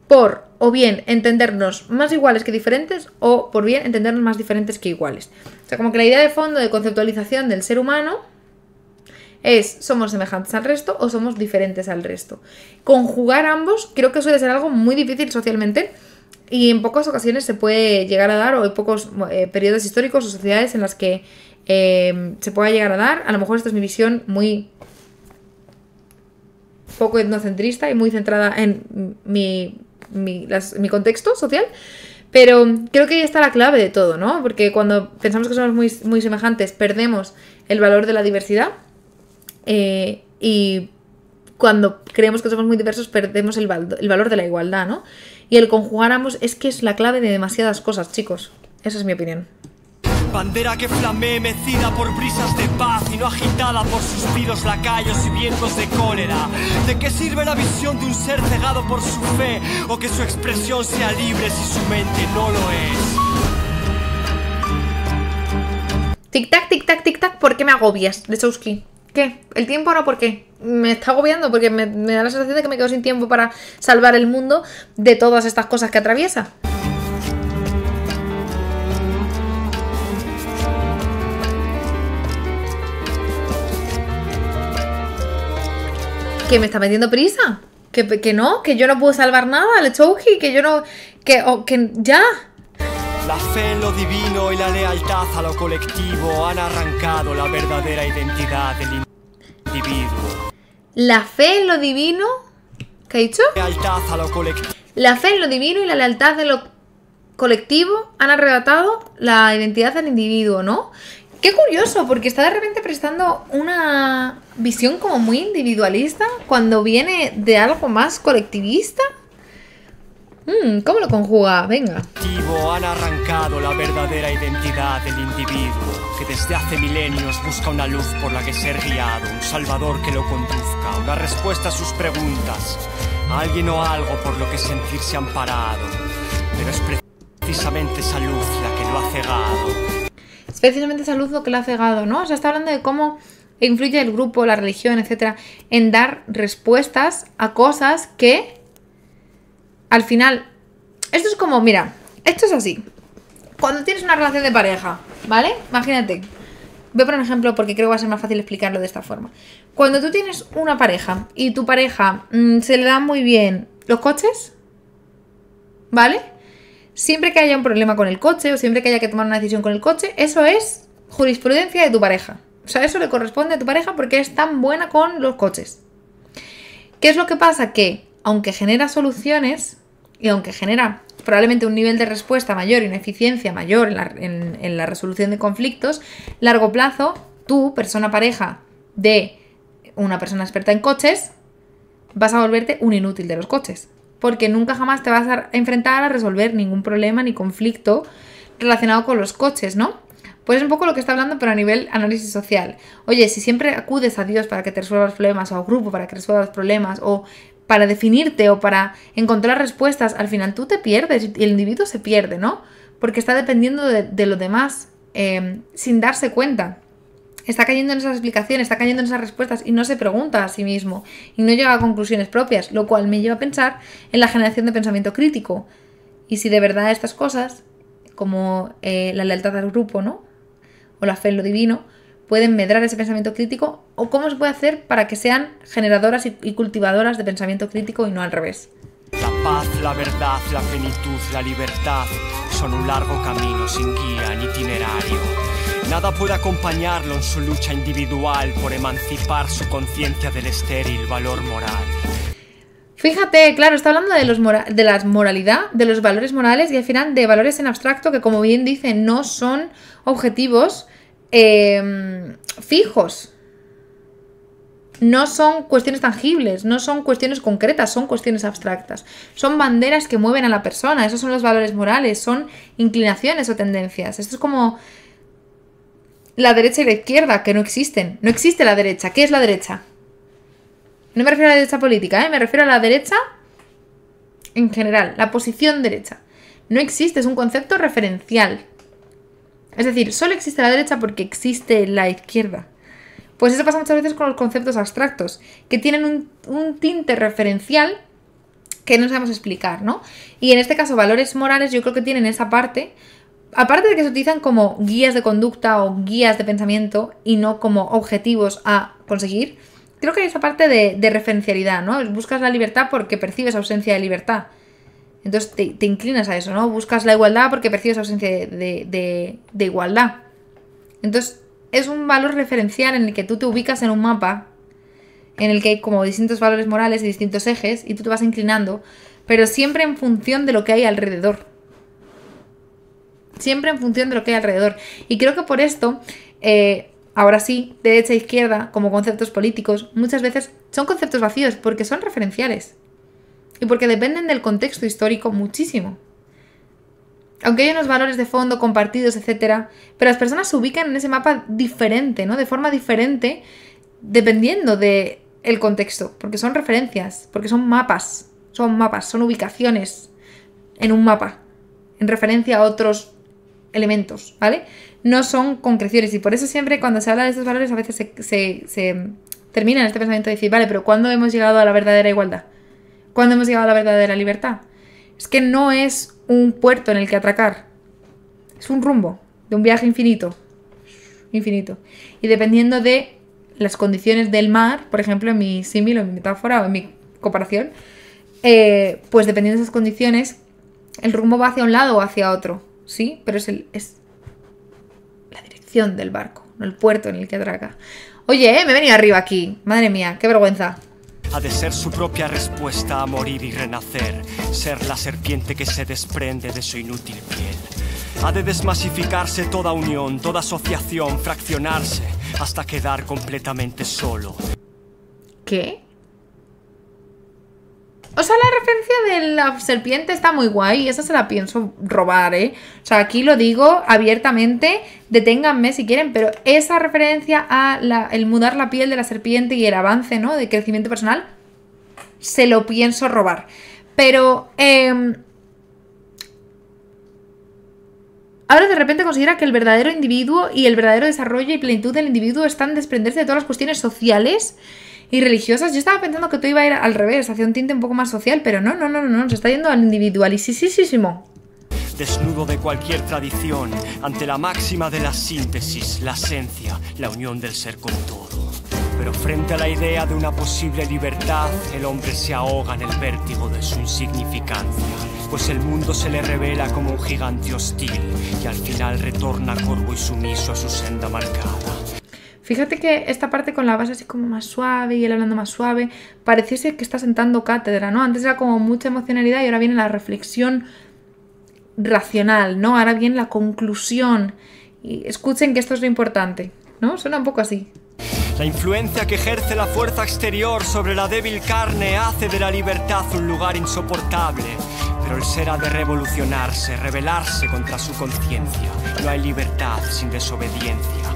por o bien entendernos más iguales que diferentes, o por bien entendernos más diferentes que iguales. O sea, como que la idea de fondo de conceptualización del ser humano es: somos semejantes al resto o somos diferentes al resto. Conjugar ambos creo que suele ser algo muy difícil socialmente, y en pocas ocasiones se puede llegar a dar, o hay pocos periodos históricos o sociedades en las que se pueda llegar a dar. A lo mejor esta es mi visión muy poco etnocentrista y muy centrada en mi contexto social, pero creo que ahí está la clave de todo, ¿no? Porque cuando pensamos que somos muy, muy semejantes, perdemos el valor de la diversidad, y cuando creemos que somos muy diversos, perdemos el valor de la igualdad, ¿no? Y el conjugar ambos es que es la clave de demasiadas cosas, chicos. Esa es mi opinión. Bandera que flamee mecida por brisas de paz y no agitada por suspiros lacayos y vientos de cólera. ¿De qué sirve la visión de un ser cegado por su fe, o que su expresión sea libre si su mente no lo es? Tic-tac, tic-tac, tic-tac, ¿por qué me agobias, Lechowski? ¿Qué? ¿El tiempo no? ¿Por qué? Me está agobiando porque me da la sensación de que me quedo sin tiempo para salvar el mundo de todas estas cosas que atraviesa. ¿Que me está metiendo prisa? ¿Que no? ¿Que yo no puedo salvar nada, Lechowski? ¿Que yo no...? ¿Que ya? La fe en lo divino y la lealtad a lo colectivo han arrancado la verdadera identidad del individuo. ¿La fe en lo divino? ¿Qué ha dicho? Lealtad a lo colectivo. La fe en lo divino y la lealtad de lo colectivo han arrebatado la identidad del individuo, ¿no? Qué curioso, porque está de repente prestando una visión como muy individualista cuando viene de algo más colectivista. ¿Cómo lo conjuga? Venga. Han arrancado la verdadera identidad del individuo, que desde hace milenios busca una luz por la que ser guiado, un salvador que lo conduzca, una respuesta a sus preguntas, alguien o algo por lo que sentirse amparado. Pero es precisamente esa luz la que lo ha cegado. Es precisamente esa luz lo que lo ha cegado, ¿no? O sea, está hablando de cómo influye el grupo, la religión, etcétera, en dar respuestas a cosas que al final... Esto es como, mira, esto es así. Cuando tienes una relación de pareja, ¿vale? Imagínate. Voy a poner un ejemplo porque creo que va a ser más fácil explicarlo de esta forma. Cuando tú tienes una pareja y tu pareja se le dan muy bien los coches, ¿vale? Siempre que haya un problema con el coche o siempre que haya que tomar una decisión con el coche, eso es jurisprudencia de tu pareja. O sea, eso le corresponde a tu pareja porque es tan buena con los coches. ¿Qué es lo que pasa? Que aunque genera soluciones y aunque genera probablemente un nivel de respuesta mayor y una eficiencia mayor en la resolución de conflictos, largo plazo, tú, persona pareja de una persona experta en coches, vas a volverte un inútil de los coches. Porque nunca jamás te vas a enfrentar a resolver ningún problema ni conflicto relacionado con los coches, ¿no? Pues es un poco lo que está hablando, pero a nivel análisis social. Oye, si siempre acudes a Dios para que te resuelva los problemas, o a un grupo para que resuelva los problemas, o para definirte, o para encontrar respuestas, al final tú te pierdes y el individuo se pierde, ¿no? Porque está dependiendo de los demás sin darse cuenta. Está cayendo en esas explicaciones, está cayendo en esas respuestas y no se pregunta a sí mismo y no llega a conclusiones propias, lo cual me lleva a pensar en la generación de pensamiento crítico. Y si de verdad estas cosas, como la lealtad al grupo, ¿no? O la fe en lo divino, pueden medrar ese pensamiento crítico, o cómo se puede hacer para que sean generadoras y cultivadoras de pensamiento crítico y no al revés. La paz, la verdad, la plenitud, la libertad son un largo camino sin guía ni itinerario. Nada puede acompañarlo en su lucha individual por emancipar su conciencia del estéril valor moral. Fíjate, claro, está hablando de la moralidad, de los valores morales y al final de valores en abstracto que, como bien dice, no son objetivos fijos. No son cuestiones tangibles, no son cuestiones concretas, son cuestiones abstractas. Son banderas que mueven a la persona, esos son los valores morales, son inclinaciones o tendencias. Esto es como la derecha y la izquierda, que no existen. No existe la derecha. ¿Qué es la derecha? No me refiero a la derecha política, ¿eh? Me refiero a la derecha en general, la posición derecha. No existe, es un concepto referencial. Es decir, solo existe la derecha porque existe la izquierda. Pues eso pasa muchas veces con los conceptos abstractos, que tienen un tinte referencial que no sabemos explicar, ¿no? Y en este caso, valores morales yo creo que tienen esa parte, aparte de que se utilizan como guías de conducta o guías de pensamiento y no como objetivos a conseguir, creo que hay esa parte de referencialidad, ¿no? Buscas la libertad porque percibes ausencia de libertad. Entonces te inclinas a eso, ¿no? Buscas la igualdad porque percibes ausencia de igualdad. Entonces es un valor referencial en el que tú te ubicas en un mapa en el que hay como distintos valores morales y distintos ejes y tú te vas inclinando, pero siempre en función de lo que hay alrededor. Siempre en función de lo que hay alrededor. Y creo que por esto, ahora sí, derecha e izquierda, como conceptos políticos, muchas veces son conceptos vacíos porque son referenciales. Y porque dependen del contexto histórico muchísimo. Aunque hay unos valores de fondo compartidos, etcétera, pero las personas se ubican en ese mapa diferente, ¿no? De forma diferente, dependiendo del contexto, porque son referencias, porque son mapas, son ubicaciones en un mapa, en referencia a otros elementos, ¿vale? No son concreciones, y por eso siempre cuando se habla de estos valores a veces se termina en este pensamiento de decir, vale, pero ¿cuándo hemos llegado a la verdadera igualdad? ¿Cuándo hemos llegado a la verdadera libertad? Es que no es un puerto en el que atracar, es un rumbo de un viaje infinito, infinito, y dependiendo de las condiciones del mar, por ejemplo, en mi símil o en mi metáfora o en mi comparación, pues dependiendo de esas condiciones, el rumbo va hacia un lado o hacia otro, ¿sí? Pero es la dirección del barco, no el puerto en el que atraca. Oye, me he venido arriba aquí, madre mía, qué vergüenza. Ha de ser su propia respuesta a morir y renacer, ser la serpiente que se desprende de su inútil piel. Ha de desmasificarse toda unión, toda asociación, fraccionarse, hasta quedar completamente solo. ¿Qué? O sea, la referencia de la serpiente está muy guay, esa se la pienso robar, ¿eh? O sea, aquí lo digo abiertamente, deténganme si quieren, pero esa referencia a el mudar la piel de la serpiente y el avance, ¿no? De crecimiento personal, se lo pienso robar. Pero, ahora de repente considera que el verdadero individuo y el verdadero desarrollo y plenitud del individuo están en desprenderse de todas las cuestiones sociales y religiosas. Yo estaba pensando que todo iba a ir al revés, hacia un tinte un poco más social, pero no, se está yendo al individualisísimo. Desnudo de cualquier tradición, ante la máxima de la síntesis, la esencia, la unión del ser con todo. Pero frente a la idea de una posible libertad, el hombre se ahoga en el vértigo de su insignificancia, pues el mundo se le revela como un gigante hostil y al final retorna corvo y sumiso a su senda marcada. Fíjate que esta parte con la base así como más suave y él hablando más suave, pareciese que está sentando cátedra, ¿no? Antes era como mucha emocionalidad y ahora viene la reflexión racional, ¿no? Ahora viene la conclusión. Y escuchen que esto es lo importante, ¿no? Suena un poco así. La influencia que ejerce la fuerza exterior sobre la débil carne hace de la libertad un lugar insoportable. Pero el ser ha de revolucionarse, rebelarse contra su conciencia. No hay libertad sin desobediencia.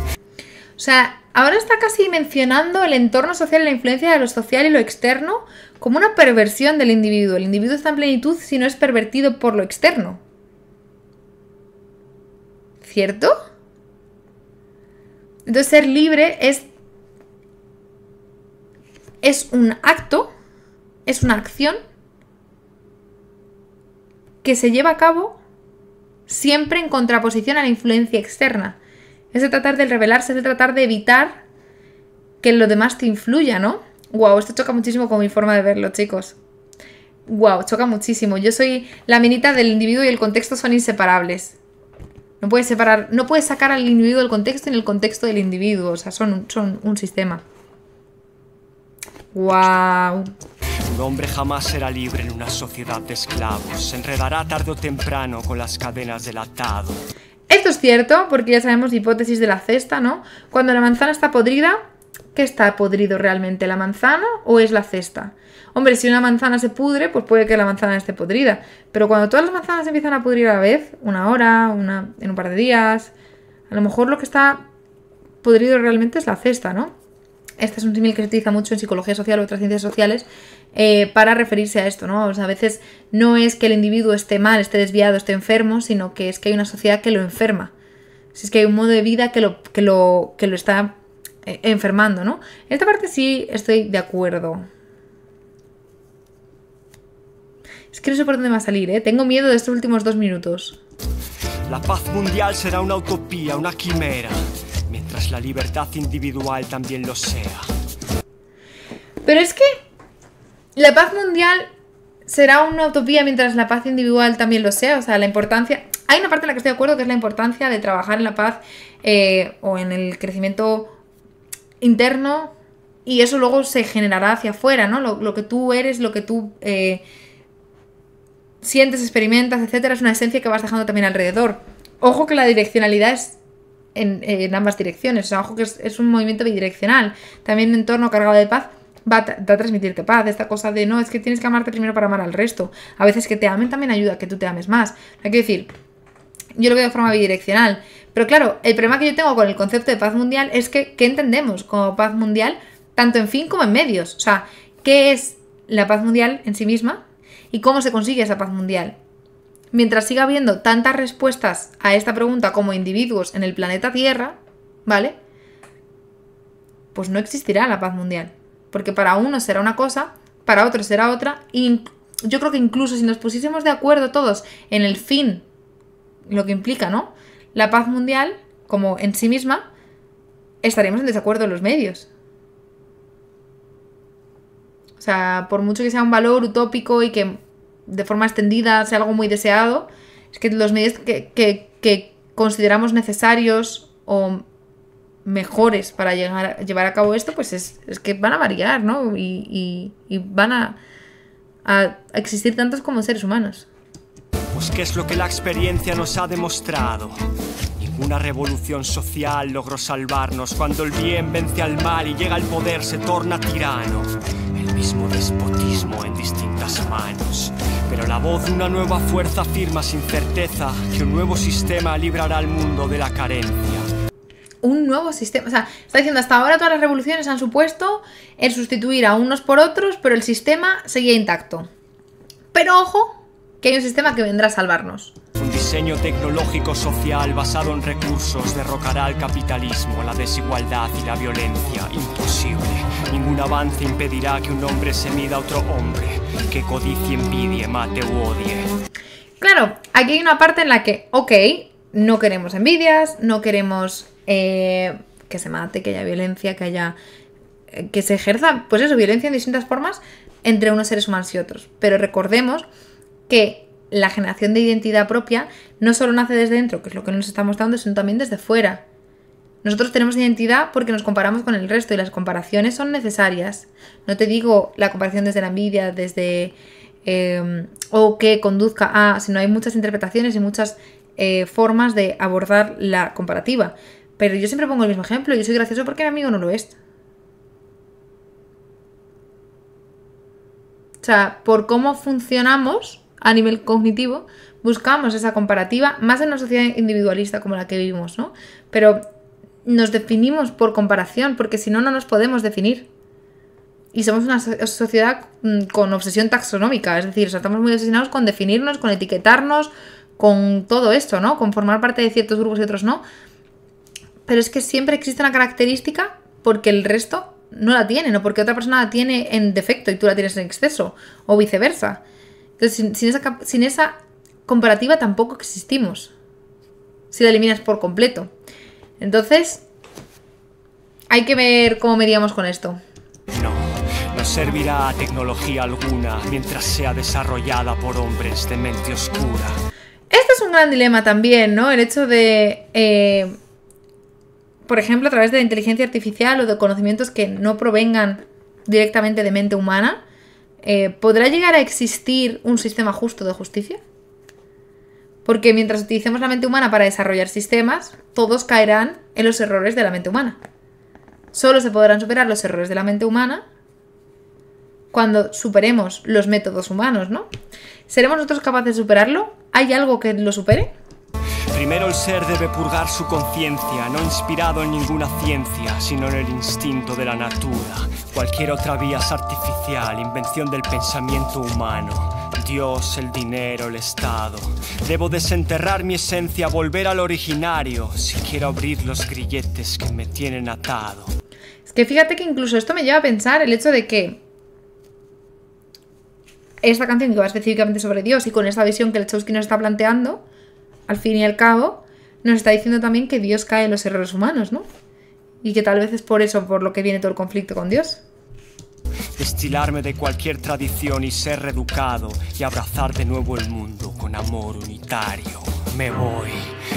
O sea, ahora está casi mencionando el entorno social y la influencia de lo social y lo externo como una perversión del individuo. El individuo está en plenitud si no es pervertido por lo externo. ¿Cierto? Entonces ser libre es un acto, es una acción que se lleva a cabo siempre en contraposición a la influencia externa. Es de tratar de rebelarse, es de tratar de evitar que lo demás te influya, ¿no? Guau, esto choca muchísimo con mi forma de verlo, chicos. Guau, choca muchísimo. Yo soy la minita del individuo y el contexto son inseparables. No puedes separar, no puedes sacar al individuo del contexto ni el contexto del individuo. O sea, son un sistema. Guau. Un hombre jamás será libre en una sociedad de esclavos. Se enredará tarde o temprano con las cadenas del atado. Esto es cierto, porque ya sabemos hipótesis de la cesta, ¿no? Cuando la manzana está podrida, ¿qué está podrido realmente? ¿La manzana o es la cesta? Hombre, si una manzana se pudre, pues puede que la manzana esté podrida. Pero cuando todas las manzanas empiezan a pudrir a la vez, una hora, en un par de días, a lo mejor lo que está podrido realmente es la cesta, ¿no? Este es un símil que se utiliza mucho en psicología social u otras ciencias sociales para referirse a esto, ¿no? O sea, a veces no es que el individuo esté mal, esté desviado, esté enfermo, sino que es que hay una sociedad que lo enferma. Si es que hay un modo de vida que lo está enfermando, ¿no? En esta parte sí estoy de acuerdo. Es que no sé por dónde va a salir, ¿eh? Tengo miedo de estos últimos 2 minutos. La paz mundial será una utopía, una quimera, mientras la libertad individual también lo sea. Pero es que la paz mundial será una utopía mientras la paz individual también lo sea. O sea, la importancia... Hay una parte en la que estoy de acuerdo, que es la importancia de trabajar en la paz o en el crecimiento interno, y eso luego se generará hacia afuera, ¿no? Lo que tú eres, lo que tú sientes, experimentas, etcétera, es una esencia que vas dejando también alrededor. Ojo que la direccionalidad es en ambas direcciones, o sea, ojo que es un movimiento bidireccional. También un entorno cargado de paz va a transmitirte paz. Esta cosa de no, es que tienes que amarte primero para amar al resto. A veces que te amen también ayuda a que tú te ames más. Hay que decir, yo lo veo de forma bidireccional. Pero claro, el problema que yo tengo con el concepto de paz mundial es que ¿qué entendemos como paz mundial? Tanto en fin como en medios. O sea, ¿qué es la paz mundial en sí misma? ¿Y cómo se consigue esa paz mundial? Mientras siga habiendo tantas respuestas a esta pregunta como individuos en el planeta Tierra, ¿vale? Pues no existirá la paz mundial. Porque para unos será una cosa, para otros será otra. Y yo creo que incluso si nos pusiésemos de acuerdo todos en el fin, lo que implica, ¿no? La paz mundial, como en sí misma, estaríamos en desacuerdo en los medios. O sea, por mucho que sea un valor utópico y que de forma extendida sea algo muy deseado, es que los medios que consideramos necesarios o mejores para llevar a cabo esto, pues es que van a variar, ¿no? Y van a existir tantos como seres humanos. Pues ¿qué es lo que la experiencia nos ha demostrado? Ninguna revolución social logró salvarnos. Cuando el bien vence al mal y llega al poder se torna tirano. El mismo despotismo en distintas manos. Pero la voz de una nueva fuerza afirma sin certeza que un nuevo sistema librará al mundo de la carencia. Un nuevo sistema, o sea, está diciendo hasta ahora todas las revoluciones han supuesto el sustituir a unos por otros, pero el sistema seguía intacto. Pero ojo, que hay un sistema que vendrá a salvarnos. Un diseño tecnológico social basado en recursos derrocará al capitalismo, la desigualdad y la violencia. Imposible. Ningún avance impedirá que un hombre se mida a otro hombre, que codicie, envidie, mate u odie. Claro, aquí hay una parte en la que, ok, no queremos envidias, no queremos que se mate, que haya violencia, que se ejerza, pues eso, violencia en distintas formas entre unos seres humanos y otros. Pero recordemos que la generación de identidad propia no solo nace desde dentro, que es lo que nos está mostrando, sino también desde fuera. Nosotros tenemos identidad porque nos comparamos con el resto y las comparaciones son necesarias. No te digo la comparación desde la envidia, desde o que conduzca a, sino hay muchas interpretaciones y muchas formas de abordar la comparativa. Pero yo siempre pongo el mismo ejemplo. Yo soy gracioso porque mi amigo no lo es. O sea, por cómo funcionamos a nivel cognitivo, buscamos esa comparativa, más en una sociedad individualista como la que vivimos, ¿no? Pero nos definimos por comparación, porque si no, no nos podemos definir. Y somos una sociedad con obsesión taxonómica, es decir, o sea, estamos muy obsesionados con definirnos, con etiquetarnos, con todo esto, ¿no? Con formar parte de ciertos grupos y otros no. Pero es que siempre existe una característica porque el resto no la tiene, o porque otra persona la tiene en defecto y tú la tienes en exceso, o viceversa. Entonces, sin esa comparativa tampoco existimos, si la eliminas por completo. Entonces, hay que ver cómo medíamos con esto. No servirá a tecnología alguna mientras sea desarrollada por hombres de mente oscura. Este es un gran dilema también, ¿no? El hecho de, por ejemplo, a través de la inteligencia artificial o de conocimientos que no provengan directamente de mente humana, ¿podrá llegar a existir un sistema justo de justicia? Porque mientras utilicemos la mente humana para desarrollar sistemas, todos caerán en los errores de la mente humana. Solo se podrán superar los errores de la mente humana cuando superemos los métodos humanos, ¿no? ¿Seremos nosotros capaces de superarlo? ¿Hay algo que lo supere? Primero el ser debe purgar su conciencia, no inspirado en ninguna ciencia, sino en el instinto de la natura. Cualquier otra vía es artificial, invención del pensamiento humano. Dios, el dinero, el Estado. Debo desenterrar mi esencia, volver al originario, si quiero abrir los grilletes que me tienen atado. Es que fíjate que incluso esto me lleva a pensar el hecho de que esta canción que va específicamente sobre Dios y con esta visión que el Lechowski nos está planteando, al fin y al cabo, nos está diciendo también que Dios cae en los errores humanos, ¿no? Y que tal vez es por eso por lo que viene todo el conflicto con Dios. Destilarme de cualquier tradición y ser reeducado y abrazar de nuevo el mundo con amor unitario. Me voy,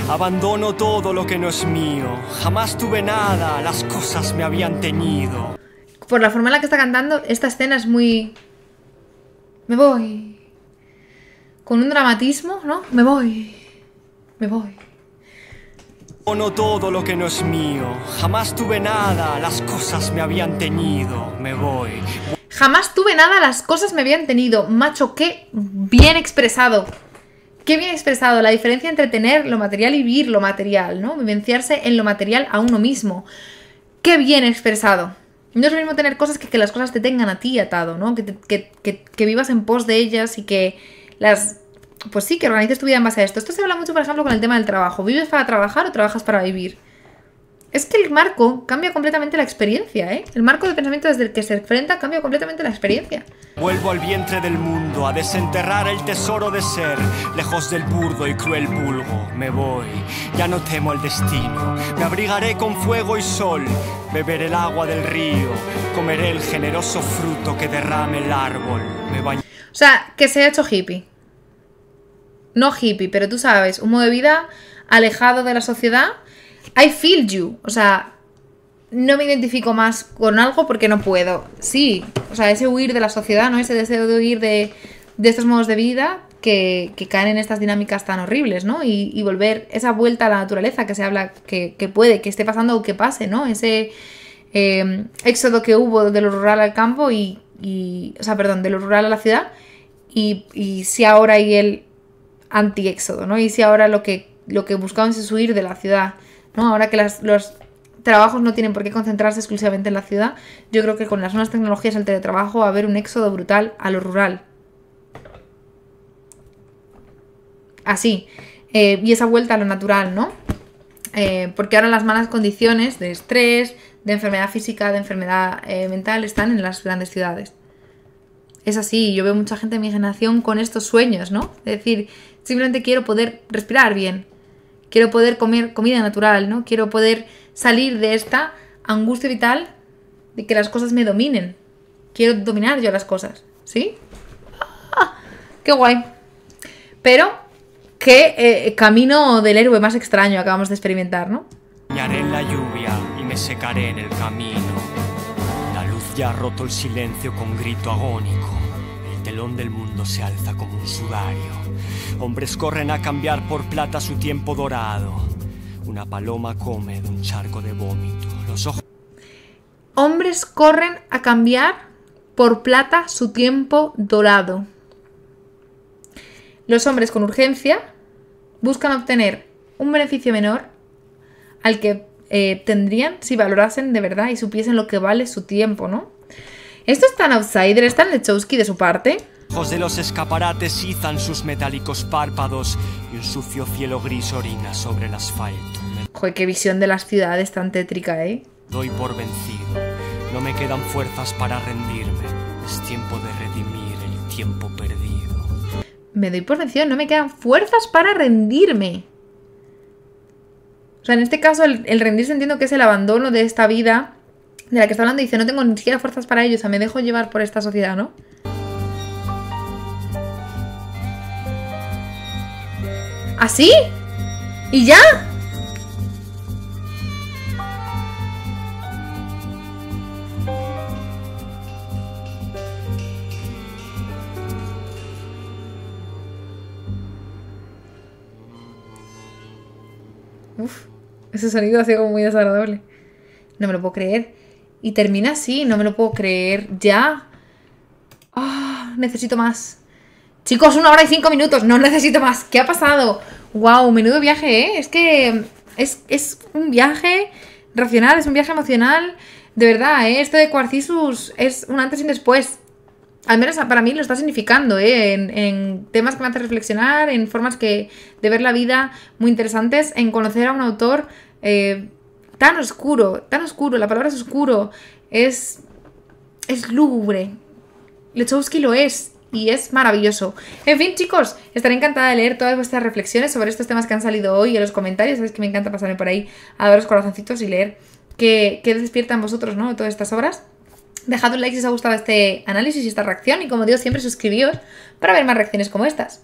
abandono todo lo que no es mío. Jamás tuve nada, las cosas me habían teñido. Por la forma en la que está cantando, esta escena es muy... Me voy. Con un dramatismo, ¿no? Me voy. Me voy. No todo lo que no es mío. Jamás tuve nada, las cosas me habían teñido. Me voy. Jamás tuve nada, las cosas me habían tenido. Macho, qué bien expresado. Qué bien expresado. La diferencia entre tener lo material y vivir lo material, ¿no? Vivenciarse en lo material a uno mismo. Qué bien expresado. No es lo mismo tener cosas que las cosas te tengan a ti atado, ¿no? Que vivas en pos de ellas y que las... Pues sí, que organices tu vida en base a esto. Esto se habla mucho, por ejemplo, con el tema del trabajo. ¿Vives para trabajar o trabajas para vivir? Es que el marco cambia completamente la experiencia, ¿eh? El marco de pensamiento desde el que se enfrenta cambia completamente la experiencia. Vuelvo al vientre del mundo a desenterrar el tesoro de ser, lejos del burdo y cruel vulgo. Me voy, ya no temo el destino. Me abrigaré con fuego y sol, beberé el agua del río, comeré el generoso fruto que derrame el árbol. Me baño... O sea, que se ha hecho hippie. No hippie, pero tú sabes, un modo de vida alejado de la sociedad. I feel you. O sea, no me identifico más con algo porque no puedo. Sí, o sea, ese huir de la sociedad, ¿no? Ese deseo de huir de estos modos de vida que caen en estas dinámicas tan horribles, ¿no? Y volver esa vuelta a la naturaleza que se habla que puede, que esté pasando o que pase, ¿no? Ese éxodo que hubo de lo rural al campo o sea, perdón, de lo rural a la ciudad y si ahora hay el anti-éxodo, ¿no? Y si ahora lo que buscamos es huir de la ciudad, ¿no? Ahora que los trabajos no tienen por qué concentrarse exclusivamente en la ciudad, yo creo que con las nuevas tecnologías, el teletrabajo, va a haber un éxodo brutal a lo rural. Así. Y esa vuelta a lo natural, ¿no? Porque ahora las malas condiciones de estrés, de enfermedad física, de enfermedad mental están en las grandes ciudades. Es así, yo veo mucha gente de mi generación con estos sueños, ¿no? Es decir, simplemente quiero poder respirar bien, quiero poder comer comida natural, ¿no? Quiero poder salir de esta angustia vital de que las cosas me dominen. Quiero dominar yo las cosas, ¿sí? ¡Ah! ¡Qué guay! Pero, qué camino del héroe más extraño acabamos de experimentar, ¿no? Bañaré en la lluvia y me secaré en el camino. La luz ya ha roto el silencio con grito agónico. El telón del mundo se alza como un sudario. Hombres corren a cambiar por plata su tiempo dorado. Una paloma come de un charco de vómito. Los ojos... Hombres corren a cambiar por plata su tiempo dorado. Los hombres con urgencia buscan obtener un beneficio menor al que tendrían si valorasen de verdad y supiesen lo que vale su tiempo, ¿no? Esto es tan outsider, es tan Lechowski de su parte. Los de los escaparates izan sus metálicos párpados y un sucio cielo gris orina sobre el asfalto. Joder, qué visión de las ciudades tan tétrica, ¿eh? Doy por vencido. No me quedan fuerzas para rendirme. Es tiempo de redimir el tiempo perdido. Me doy por vencido, no me quedan fuerzas para rendirme. O sea, en este caso el rendirse entiendo que es el abandono de esta vida de la que está hablando. Dice, no tengo ni siquiera fuerzas para ello, o sea, me dejo llevar por esta sociedad, ¿no? ¿Así? ¿Y ya? Uf, ese sonido ha sido como muy desagradable. No me lo puedo creer. Y termina así, no me lo puedo creer. Ya. Necesito más. Chicos, 1 hora y 5 minutos. No necesito más. ¿Qué ha pasado? Wow, menudo viaje, ¿eh? Es que es un viaje racional, es un viaje emocional. De verdad, ¿eh? Esto de Quarcisus es un antes y un después. Al menos para mí lo está significando, ¿eh? En temas que me hacen reflexionar, en formas de ver la vida muy interesantes, en conocer a un autor tan oscuro, la palabra es oscuro, es lúgubre. Lechowski lo es. Y es maravilloso. En fin, chicos, estaré encantada de leer todas vuestras reflexiones sobre estos temas que han salido hoy en los comentarios. Sabéis que me encanta pasarme por ahí a daros corazoncitos y leer qué despiertan vosotros, ¿no? De todas estas obras. Dejad un like si os ha gustado este análisis y esta reacción. Y como digo, siempre suscribíos para ver más reacciones como estas.